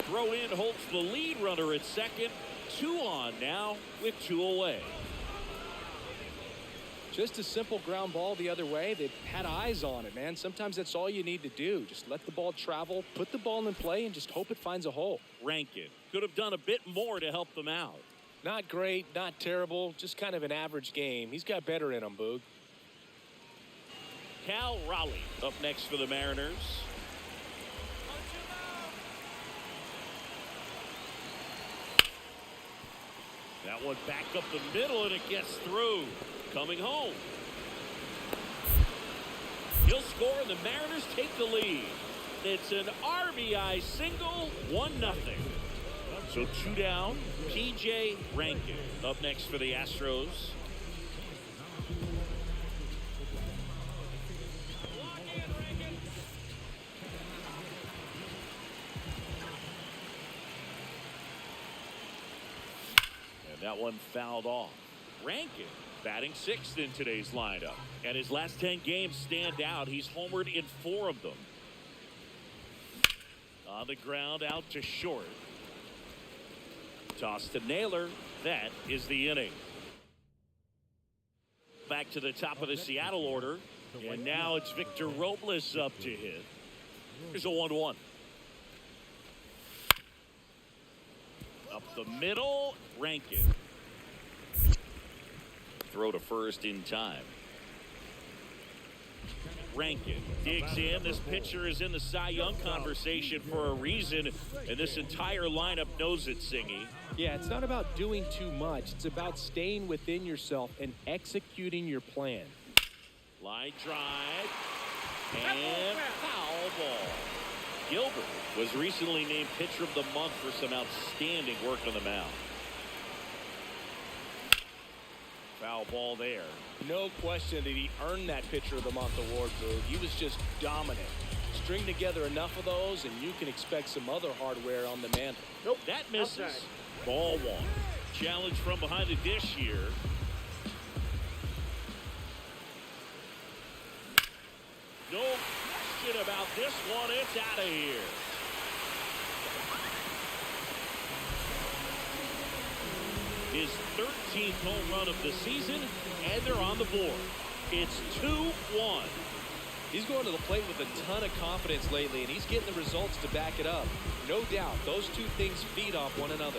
Throw in holds the lead runner at second. 2 on now with 2 away. Just a simple ground ball the other way. They've had eyes on it, man. Sometimes that's all you need to do. Just let the ball travel, put the ball in play, and just hope it finds a hole. Rankin could have done a bit more to help them out. Not great, not terrible, just kind of an average game. He's got better in him, Boog. Cal Raleigh up next for the Mariners. That one back up the middle, and it gets through. Coming home. He'll score, and the Mariners take the lead. It's an RBI single, 1-0. So 2 down. P.J. Rankin up next for the Astros. And that one fouled off. Rankin batting 6th in today's lineup. And his last 10 games stand out. He's homered in 4 of them. On the ground, out to short. Toss to Naylor. That is the inning. Back to the top of the Seattle order. And now it's Victor Robles up to hit. Here's a 1-1. Up the middle, Rankin. Throw to first in time. Rankin digs in. This pitcher is in the Cy Young conversation for a reason, and this entire lineup knows it, Singy. Yeah, it's not about doing too much. It's about staying within yourself and executing your plan. Line drive and foul ball. Gilbert was recently named pitcher of the month for some outstanding work on the mound. Foul ball there. No question that he earned that pitcher of the month award, Boog. He was just dominant. String together enough of those and you can expect some other hardware on the mantle. Nope, that misses. Outside. Ball 1. Challenge from behind the dish here. No question about this one. It's out of here. His 13th home run of the season, and they're on the board. It's 2-1. He's going to the plate with a ton of confidence lately, and he's getting the results to back it up. No doubt, those two things feed off one another.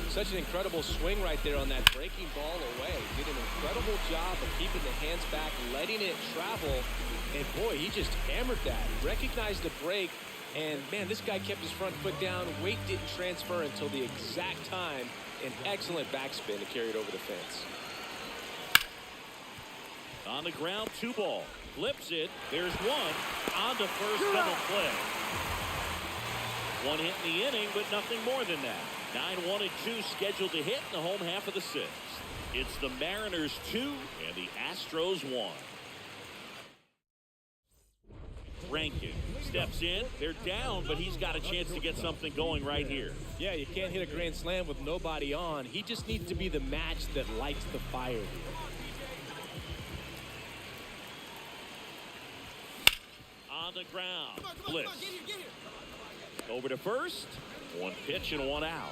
Such an incredible swing right there on that breaking ball away. Did an incredible job of keeping the hands back, letting it travel. And boy, he just hammered that. Recognized the break. And man, this guy kept his front foot down. Weight didn't transfer until the exact time. An excellent backspin to carry it over the fence. On the ground, 2 ball. Flips it. There's 1. On to first, double play. 1 hit in the inning, but nothing more than that. 9-1 and 2 scheduled to hit in the home half of the 6th. It's the Mariners 2 and the Astros 1. Rankin steps in. They're down, but he's got a chance to get something going right here. Yeah, you can't hit a grand slam with nobody on. He just needs to be the match that lights the fire here. On the ground, Bliss. Over to first. One pitch and one out.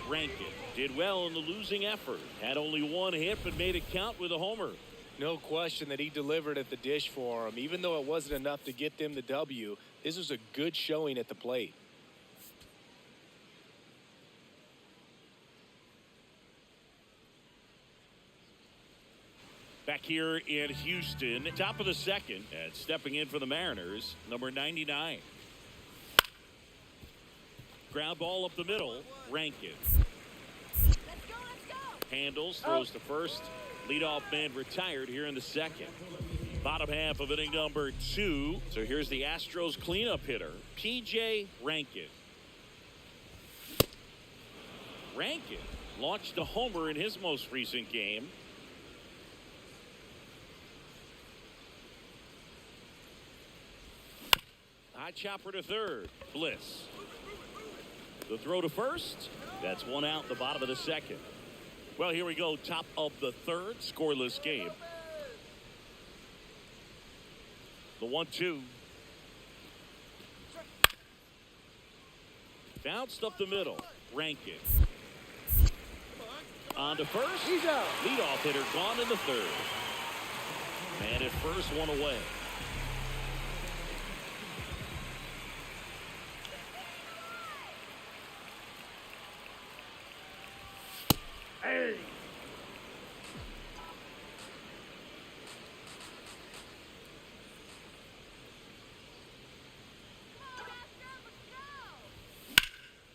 Rankin did well in the losing effort. Had only one hit, but made it count with a homer. No question that he delivered at the dish for him. Even though it wasn't enough to get them the W, this was a good showing at the plate. Back here in Houston, top of the second, and stepping in for the Mariners, number 99. Ground ball up the middle, Rankin. Let's go. Handles, throws to first. Leadoff man retired here in the second. Bottom half of inning number 2. So here's the Astros cleanup hitter, P.J. Rankin. Rankin launched a homer in his most recent game. High chopper to third, Bliss. The throw to first. That's one out in the bottom of the second. Well, here we go. Top of the third. Scoreless game. The 1-2. Bounced up the middle. Rankin. On to first. He's out. Leadoff hitter gone in the third. And at first, one away.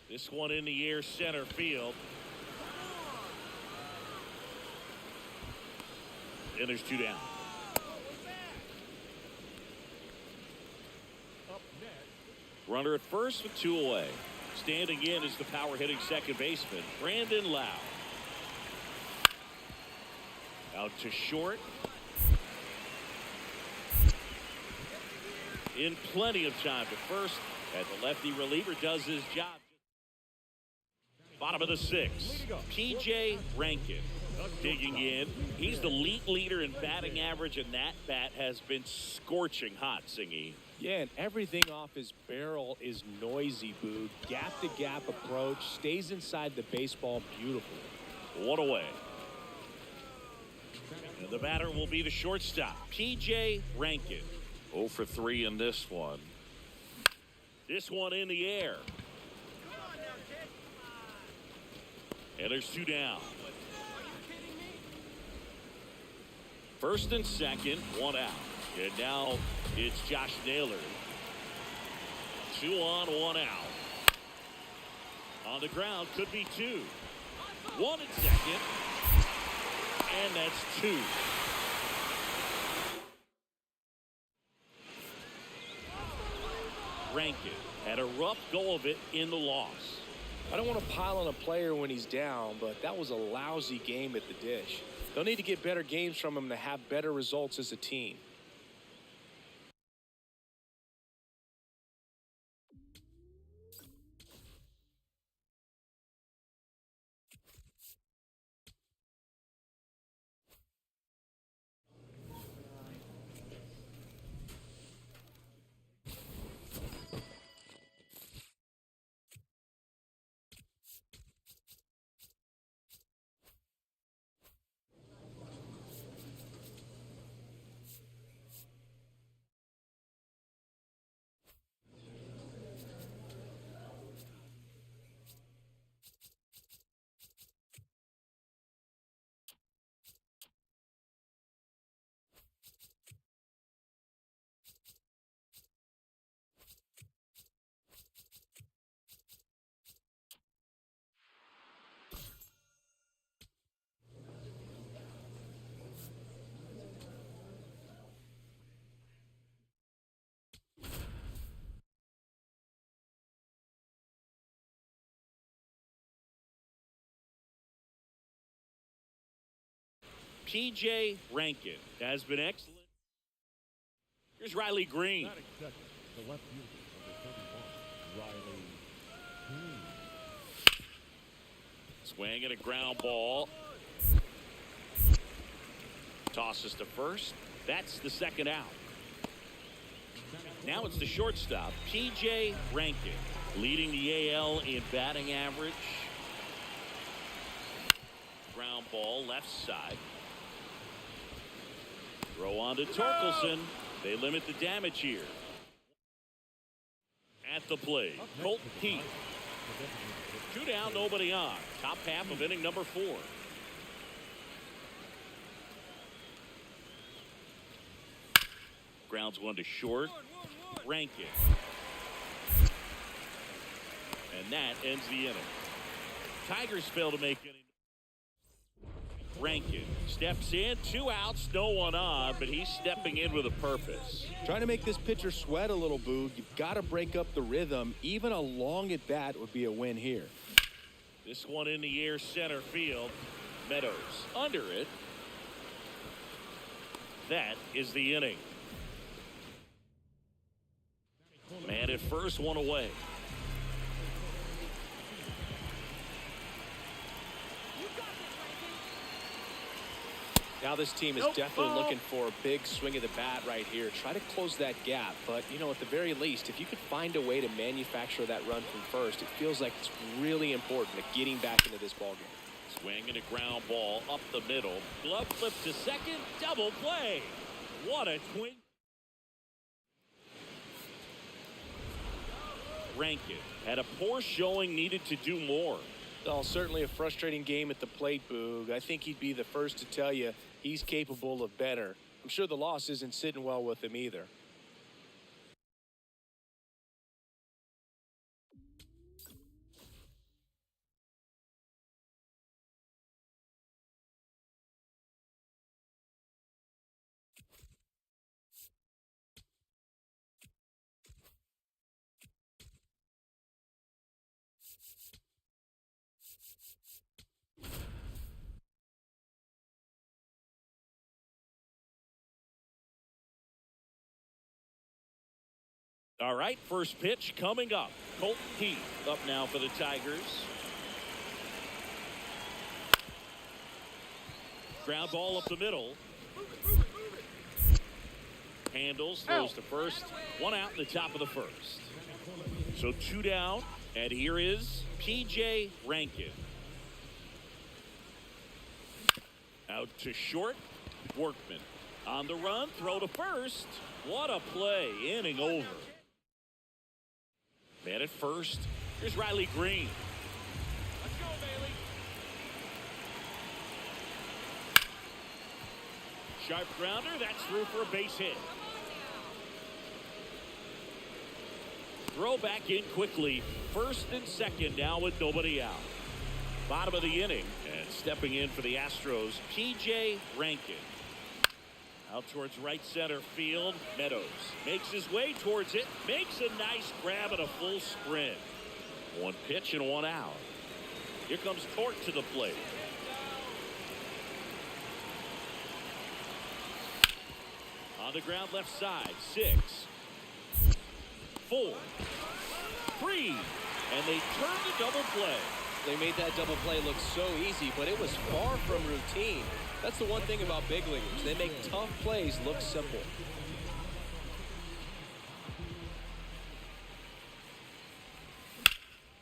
This one in the air, center field. And there's 2 down. Up next, Runner at first with 2 away. Standing in is the power hitting second baseman, Brandon Lau. Out to short. In plenty of time to first, as the lefty reliever does his job. Bottom of the 6th, P.J. Rankin digging in. He's the league leader in batting average, and that bat has been scorching hot, Singy. Yeah, and everything off his barrel is noisy, Boog. Gap-to-gap approach, stays inside the baseball beautifully. 1 away. And the batter will be the shortstop, P.J. Rankin. 0 for 3 in this one. This one in the air. And there's 2 down. First and second, 1 out. And now it's Josh Naylor. 2 on, 1 out. On the ground, could be 2. 1 at second. And that's 2. Rankin had a rough go of it in the loss. I don't want to pile on a player when he's down, but that was a lousy game at the dish. They'll need to get better games from him to have better results as a team. P.J. Rankin has been excellent. Here's Riley Green. Batting second, the left fielder, number 31, Riley Green. Swing and a ground ball. Tosses to first. That's the second out. Now it's the shortstop, P.J. Rankin, leading the AL in batting average. Ground ball left side. Throw on to Torkelson. They limit the damage here. At the plate, Colt Heath. 2 down, nobody on. Top half of inning number 4. Grounds one to short. Rankin. And that ends the inning. Tigers fail to make any. Rankin steps in, 2 outs, no one on, but he's stepping in with a purpose. Trying to make this pitcher sweat a little, Boog. You've got to break up the rhythm. Even a long at bat would be a win here. This one in the air, center field. Meadows under it. That is the inning. Man at first, one away. Now this team is definitely looking for a big swing of the bat right here. Try to close that gap. But, you know, at the very least, if you could find a way to manufacture that run from first, it feels like it's really important at getting back into this ballgame. Swing and a ground ball up the middle. Glove flip to second. Double play. What a twin. Rankin had a poor showing, needed to do more. Well, certainly a frustrating game at the plate, Boog. I think he'd be the first to tell you he's capable of better. I'm sure the loss isn't sitting well with him either. All right, first pitch coming up. Colt Heath up now for the Tigers. Ground ball up the middle. Handles, throws to first. 1 out in the top of the first. So 2 down, and here is P.J. Rankin. Out to short. Workman on the run, throw to first. What a play, inning over. Man at first. Here's Riley Green. Let's go, Bailey. Sharp grounder. That's through for a base hit. Throw back in quickly. First and second now with nobody out. Bottom of the inning. And stepping in for the Astros, P.J. Rankin. Out towards right center field. Meadows makes his way towards it. Makes a nice grab and a full sprint. 1 pitch and 1 out. Here comes Torque to the plate. On the ground left side. 6, 4, 3. And they turn the double play. They made that double play look so easy, but it was far from routine. That's the one thing about big leaguers. They make tough plays look simple.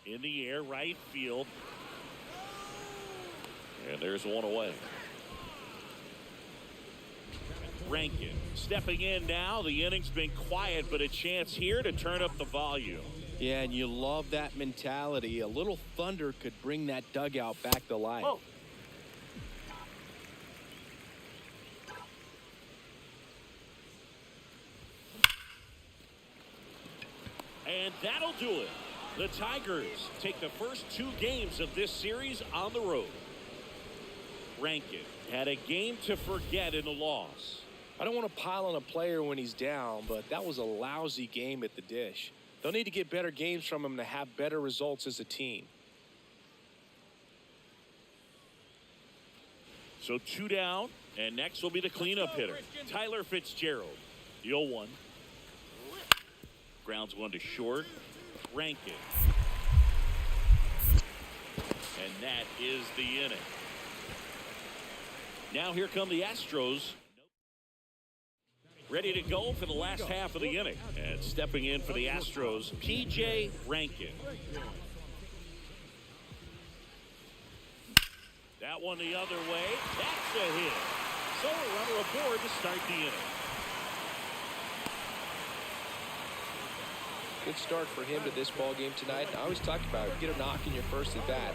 In the air, right field. And there's 1 away. Rankin stepping in now. The inning's been quiet, but a chance here to turn up the volume. Yeah, and you love that mentality. A little thunder could bring that dugout back to life. Whoa. And that'll do it. The Tigers take the first 2 games of this series on the road. Rankin had a game to forget in the loss. I don't want to pile on a player when he's down, but that was a lousy game at the dish. They'll need to get better games from him to have better results as a team. So 2 down, and next will be the cleanup hitter, Tyler Fitzgerald. The 0-1. Grounds one to short. Rankin. And that is the inning. Now here come the Astros. Ready to go for the last half of the inning. And stepping in for the Astros, P.J. Rankin. That one the other way. That's a hit. So a runner aboard to start the inning. Good start for him to this ball game tonight. I always talk about it. Get a knock in your first at bat.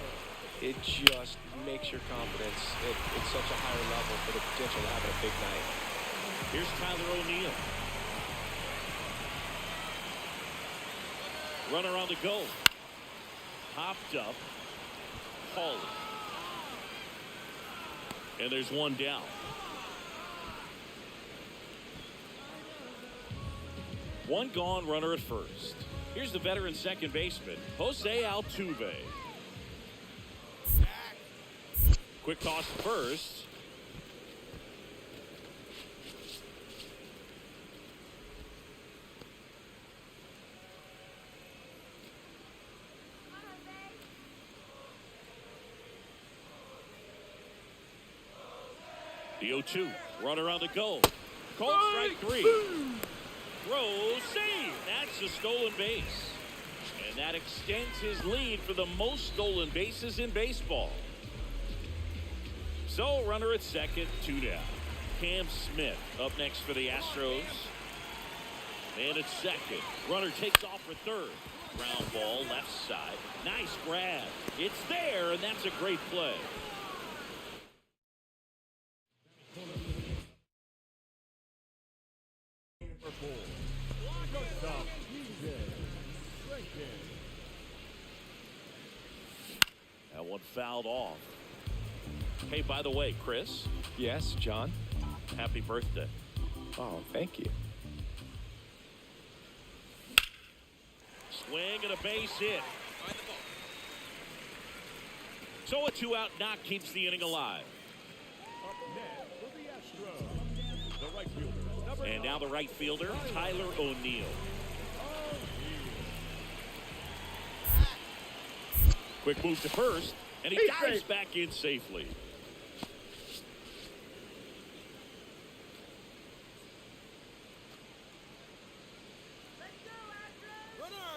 It just makes your confidence at such a higher level for the potential of having a big night. Here's Tyler O'Neill. Runner on the go. Popped up. Pauly. And there's one down. One gone, runner at first. Here's the veteran second baseman, Jose Altuve. Quick toss to first. The 0-2. Runner on the go. Called strike three. Throw, save. That's a stolen base. And that extends his lead for the most stolen bases in baseball. So, runner at second, 2 down. Cam Smith up next for the Astros. And at second, runner takes off for third. Ground ball, left side. Nice grab. It's there, and that's a great play. That one fouled off. Hey, by the way, Chris. Yes, John. Happy birthday. Oh, thank you. Swing and a base hit. So a 2-out knock keeps the inning alive. Up next for the Astros, the right fielder. And now the right fielder, Tyler O'Neill. Quick move to first, and he dives back in safely.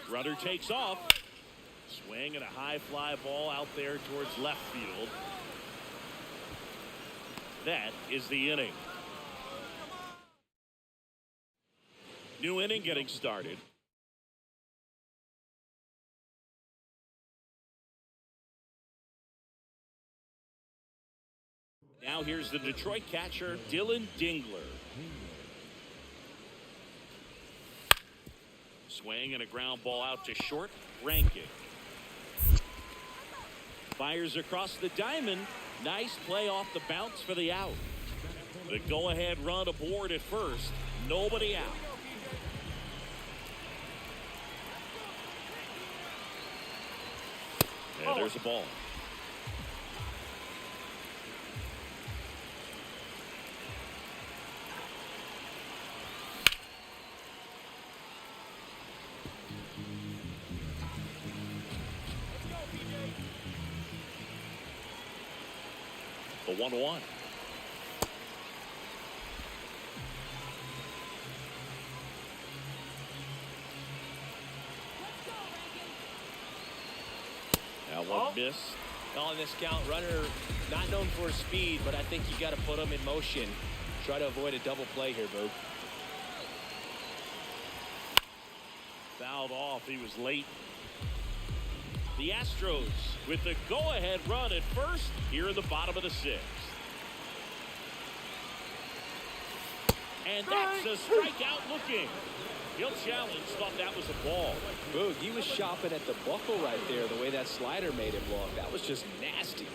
Runner takes off. Swing and a high fly ball out there towards left field. That is the inning. New inning getting started. Now here's the Detroit catcher, Dylan Dingler. Swing and a ground ball out to short. Rankin. Fires across the diamond. Nice play off the bounce for the out. The go-ahead run aboard at first. Nobody out. And there's a ball. The 1-1. That one missed. On this count, runner not known for his speed, but I think you got to put him in motion. Try to avoid a double play here, Boog. Fouled off. He was late. The Astros with the go-ahead run at first here in the bottom of the sixth. And that's a strikeout looking. He'll challenge, thought that was a ball. Boog, he was shopping at the buckle right there, the way that slider made him look. That was just nasty.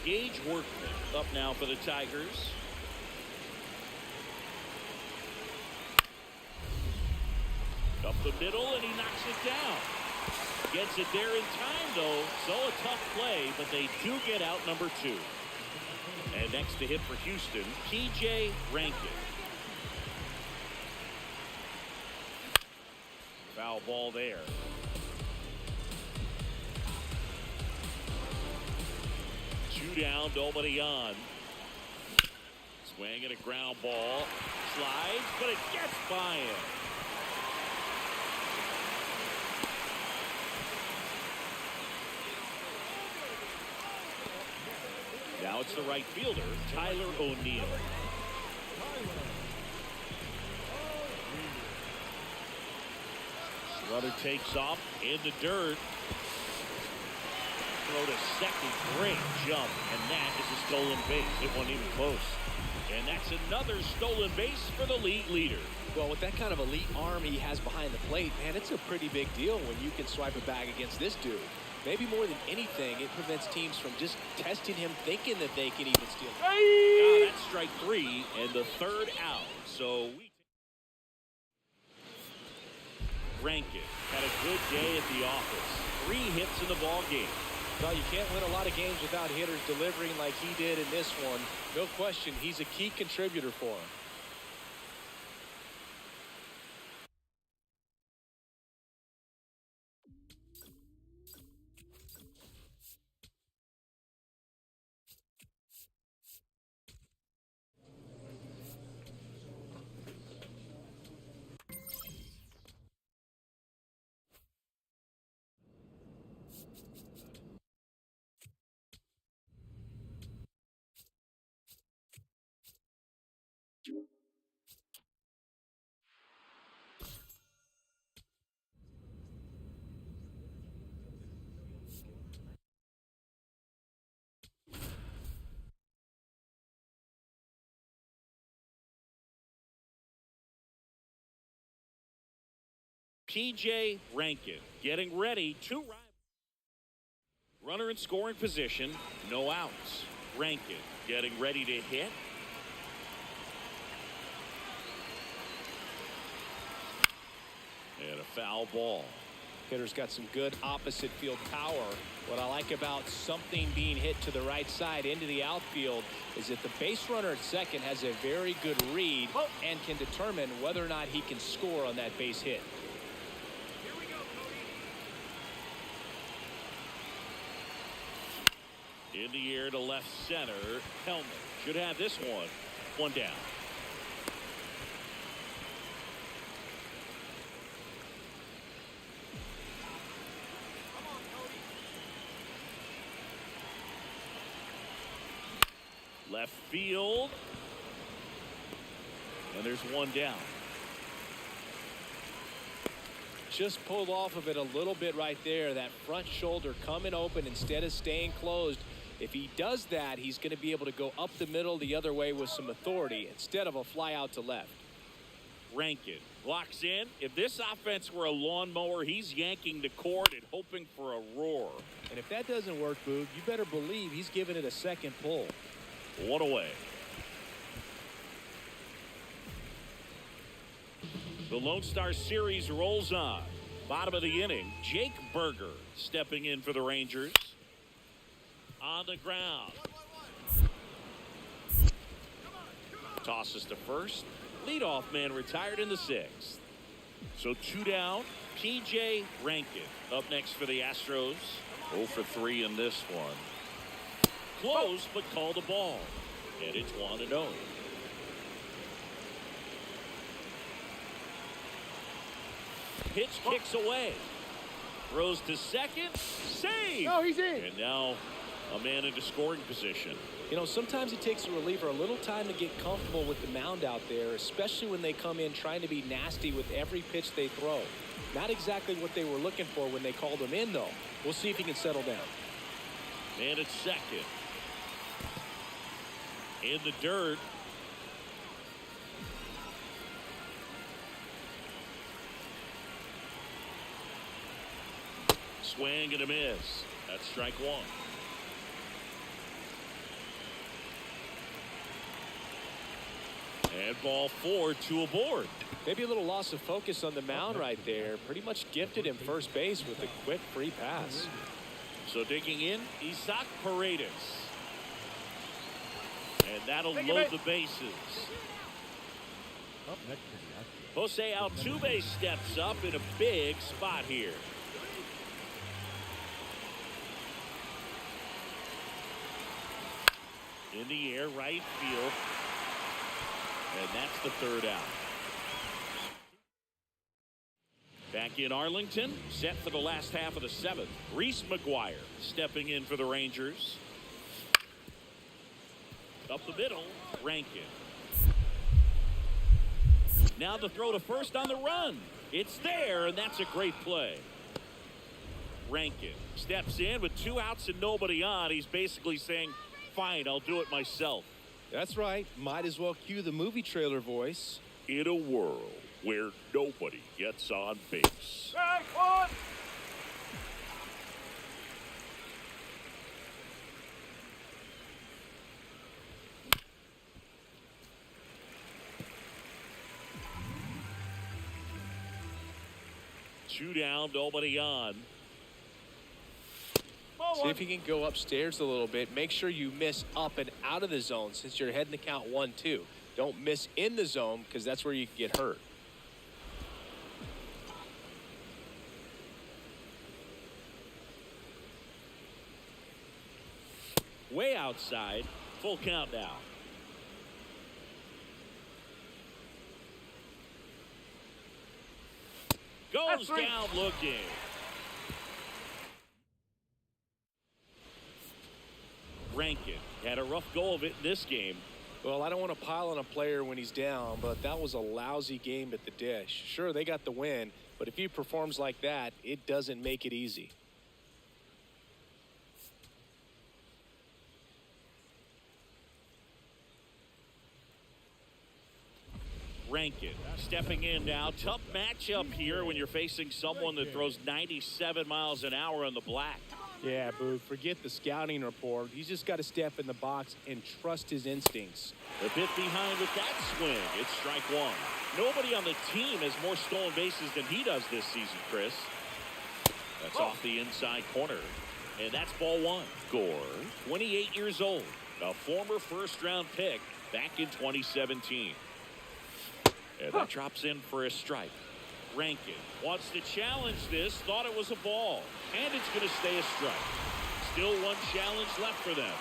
Gage Workman up now for the Tigers. Up the middle, and he knocks it down. Gets it there in time, though. So a tough play, but they do get out number 2. And next to hit for Houston, P.J. Rankin. Foul ball there. Two down, nobody on. Swing and a ground ball. Slides, but it gets by him. Now it's the right fielder, Tyler O'Neill. Runner takes off in the dirt. Throw to second, great jump, and that is a stolen base. It wasn't even close. And that's another stolen base for the league leader. Well, with that kind of elite arm he has behind the plate, man, it's a pretty big deal when you can swipe a bag against this dude. Maybe more than anything, it prevents teams from just testing him, thinking that they can even steal. That's strike three and the third out. So Rankin had a good day at the office. 3 hits in the ball game. Well, you can't win a lot of games without hitters delivering like he did in this one. No question, he's a key contributor for him. P.J. Rankin getting ready to runner in scoring position, no outs. Rankin getting ready to hit. And a foul ball. Hitter's got some good opposite field power. What I like about something being hit to the right side into the outfield is that the base runner at second has a very good read and can determine whether or not he can score on that base hit. In the air to left center. Helmer should have this one. One down. Left field. And there's one down. Just pulled off of it a little bit right there. That front shoulder coming open instead of staying closed. If he does that, he's going to be able to go up the middle the other way with some authority instead of a fly out to left. Rankin locks in. If this offense were a lawnmower, he's yanking the cord and hoping for a roar. And if that doesn't work, Boog, you better believe he's giving it a second pull. One away. The Lone Star Series rolls on. Bottom of the inning, Jake Burger stepping in for the Rangers. On the ground. Tosses to first. Leadoff man retired in the 6th. So 2 down. P.J. Rankin up next for the Astros. 0 for 3 in this one. Close, but called a ball. And it's 1-0. Pitch kicks away. Throws to second. Save. No, he's in. And now a man into scoring position. You know, sometimes it takes a reliever a little time to get comfortable with the mound out there, especially when they come in trying to be nasty with every pitch they throw. Not exactly what they were looking for when they called him in, though. We'll see if he can settle down. And it's second. In the dirt. Swing and a miss. That's strike 1. And ball 4, 2 aboard. Maybe a little loss of focus on the mound right there. Pretty much gifted him first base with a quick free pass. So digging in, Isaac Paredes. And that'll load the bases. Up next for the Astros, Jose Altuve steps up in a big spot here. In the air, right field. And that's the third out. Back in Arlington, set for the last half of the seventh. Reese McGuire stepping in for the Rangers. Up the middle, Rankin. Now the throw to first on the run. It's there, and that's a great play. Rankin steps in with 2 outs and nobody on. He's basically saying, fine, I'll do it myself. That's right. Might as well cue the movie trailer voice. In a world where nobody gets on base. Strike one. Two down, nobody on. See if you can go upstairs a little bit. Make sure you miss up and out of the zone since you're heading to count 1-2. Don't miss in the zone because that's where you can get hurt. Way outside. Full count now. Goes down looking. Rankin had a rough go of it in this game. Well, I don't want to pile on a player when he's down, but that was a lousy game at the dish. Sure, they got the win, but if he performs like that, it doesn't make it easy. Rankin stepping in now. Tough matchup here when you're facing someone that throws 97 miles an hour on the black. Yeah, Boo, forget the scouting report. He's just got to step in the box and trust his instincts. A bit behind with that swing. It's strike one. Nobody on the team has more stolen bases than he does this season, Chris. That's off the inside corner. And that's ball one. Gore, 28 years old. A former first-round pick back in 2017. And that drops in for a strike. Rankin wants to challenge this. Thought it was a ball. And it's going to stay a strike. Still one challenge left for them.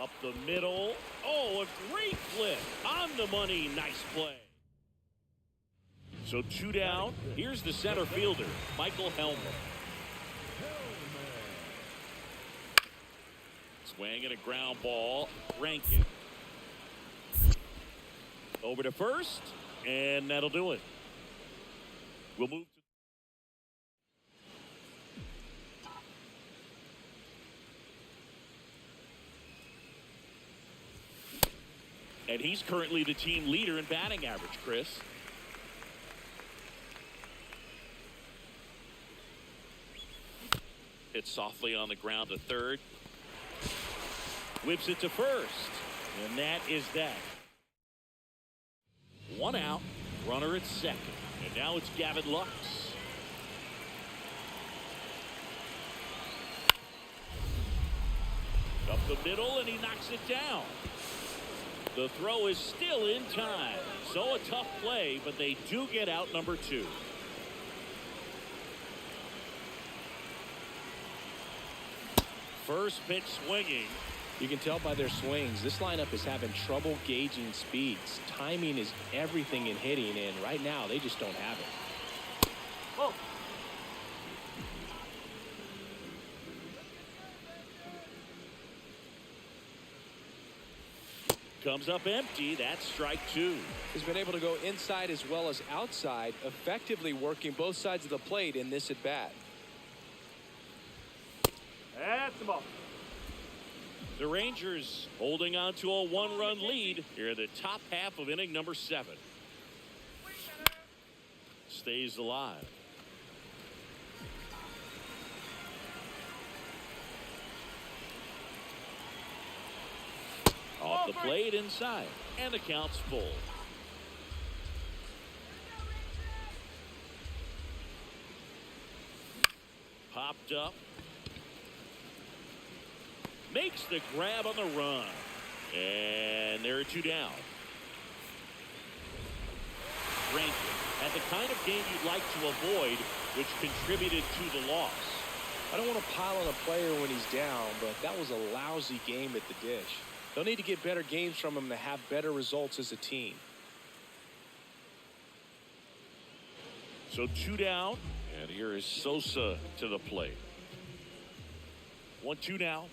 Up the middle. Oh, a great flip. On the money. Nice play. So 2 down. Here's the center fielder, Michael Hellman. Swing and a ground ball. Rankin. Over to first. And that'll do it. We'll move to. And he's currently the team leader in batting average, Chris. Hit softly on the ground to third. Whips it to first. And that is that. 1 out. Runner at second. And now it's Gavin Lux. Up the middle, and he knocks it down. The throw is still in time. So a tough play, but they do get out number 2. First pitch swinging. You can tell by their swings, this lineup is having trouble gauging speeds. Timing is everything in hitting, and right now they just don't have it. Oh. Comes up empty. That's strike 2. He's been able to go inside as well as outside, effectively working both sides of the plate in this at bat. That's the ball. The Rangers holding on to a 1-run lead here in the top half of inning number 7. Stays alive. Off the plate inside, and the count's full. Popped up. makes the grab on the run. And there are 2 down. Rankin had the kind of game you'd like to avoid, which contributed to the loss. I don't want to pile on a player when he's down, but that was a lousy game at the dish. They'll need to get better games from him to have better results as a team. So 2 down, and here is Sosa to the plate. 1-2 now.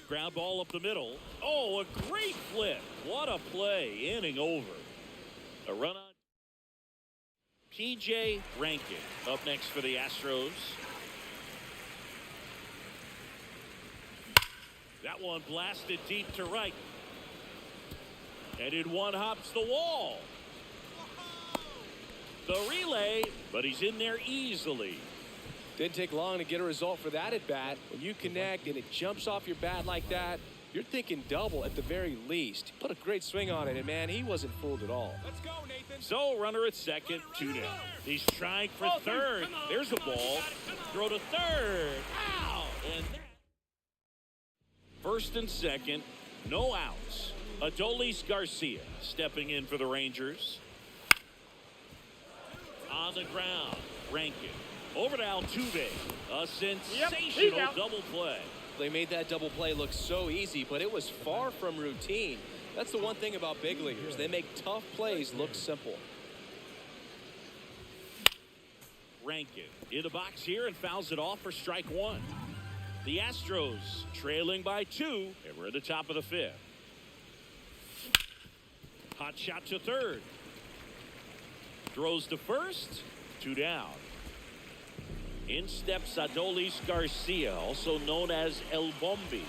Ground ball up the middle. Oh, a great flip. What a play. Inning over. A run on. P.J. Rankin up next for the Astros. That one blasted deep to right. And in one hops the wall. The relay, but he's in there easily. Didn't take long to get a result for that at bat. When you connect and it jumps off your bat like that, you're thinking double at the very least. Put a great swing on it, and man, he wasn't fooled at all. Let's go, Nathan. So runner at second, 2 down. He's trying for third. There's a ball. Throw to third. Ow! And first and second, no outs. Adolis Garcia stepping in for the Rangers. On the ground, Rankin. Over to Altuve. A sensational double play. They made that double play look so easy, but it was far from routine. That's the one thing about big leaguers. They make tough plays look simple. Rankin in the box here and fouls it off for strike 1. The Astros trailing by 2, and we're at the top of the 5th. Hot shot to third. Throws to first. 2 down. In steps Adolis Garcia, also known as El Bombi.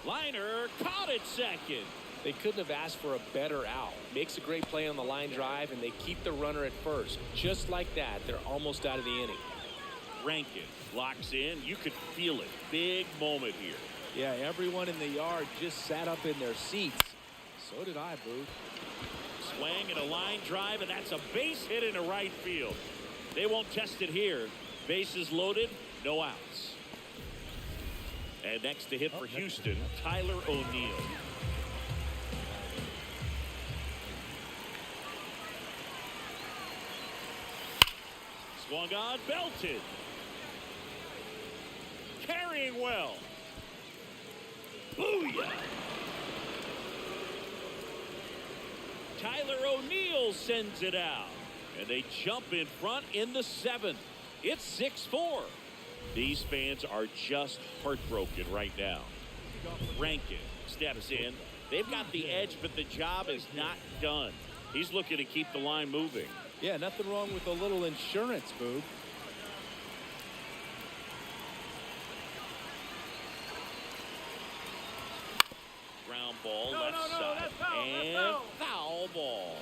Liner caught at second. They couldn't have asked for a better out. Makes a great play on the line drive, and they keep the runner at first. Just like that, they're almost out of the inning. Rankin locks in. You could feel it. Big moment here. Yeah, everyone in the yard just sat up in their seats. So did I, Boo. Swing and a line drive, and that's a base hit into right field. They won't test it here. Bases loaded, no outs. And next to hit for Houston, Tyler O'Neill. Swung on, belted. Carrying well. Booyah! Tyler O'Neill sends it out. And they jump in front in the 7th. It's 6-4. These fans are just heartbroken right now. Rankin steps in. They've got the edge, but the job is not done. He's looking to keep the line moving. Yeah, nothing wrong with a little insurance, Boo. Ground ball, left side, and foul ball.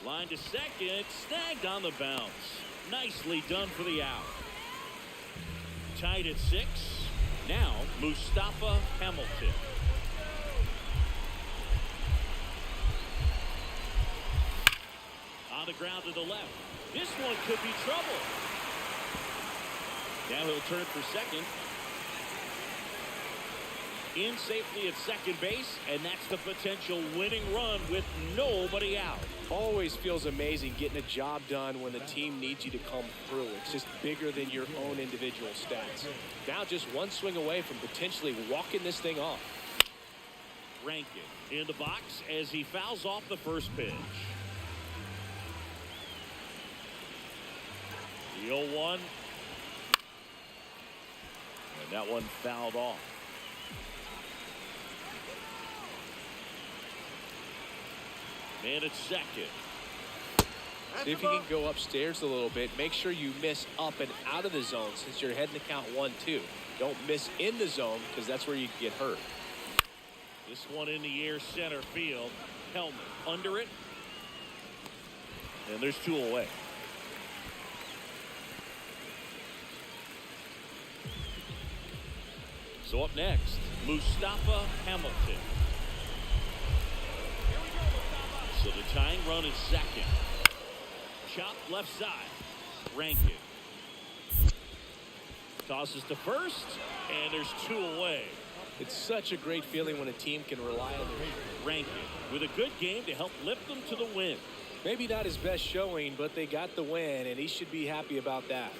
Line to second, snagged on the bounce. Nicely done for the out. Tied at 6. Now, Mustafa Hamilton. On the ground to the left. This one could be trouble. Now he'll turn for second. In safely at second base, and that's the potential winning run with nobody out. Always feels amazing getting a job done when the team needs you to come through. It's just bigger than your own individual stats. Now just one swing away from potentially walking this thing off. Rankin in the box as he fouls off the first pitch. The 0-1. And that one fouled off. Man at second. See if you can go upstairs a little bit. Make sure you miss up and out of the zone since you're heading to count 1-2. Don't miss in the zone because that's where you get hurt. This one in the air center field. Helmet under it. And there's 2 away. So up next, Mustafa Hamilton. So the tying run is second. Chop left side. Rankin. Tosses to first, and there's 2 away. It's such a great feeling when a team can rely on their Rankin with a good game to help lift them to the win. maybe not his best showing, but they got the win, and he should be happy about that.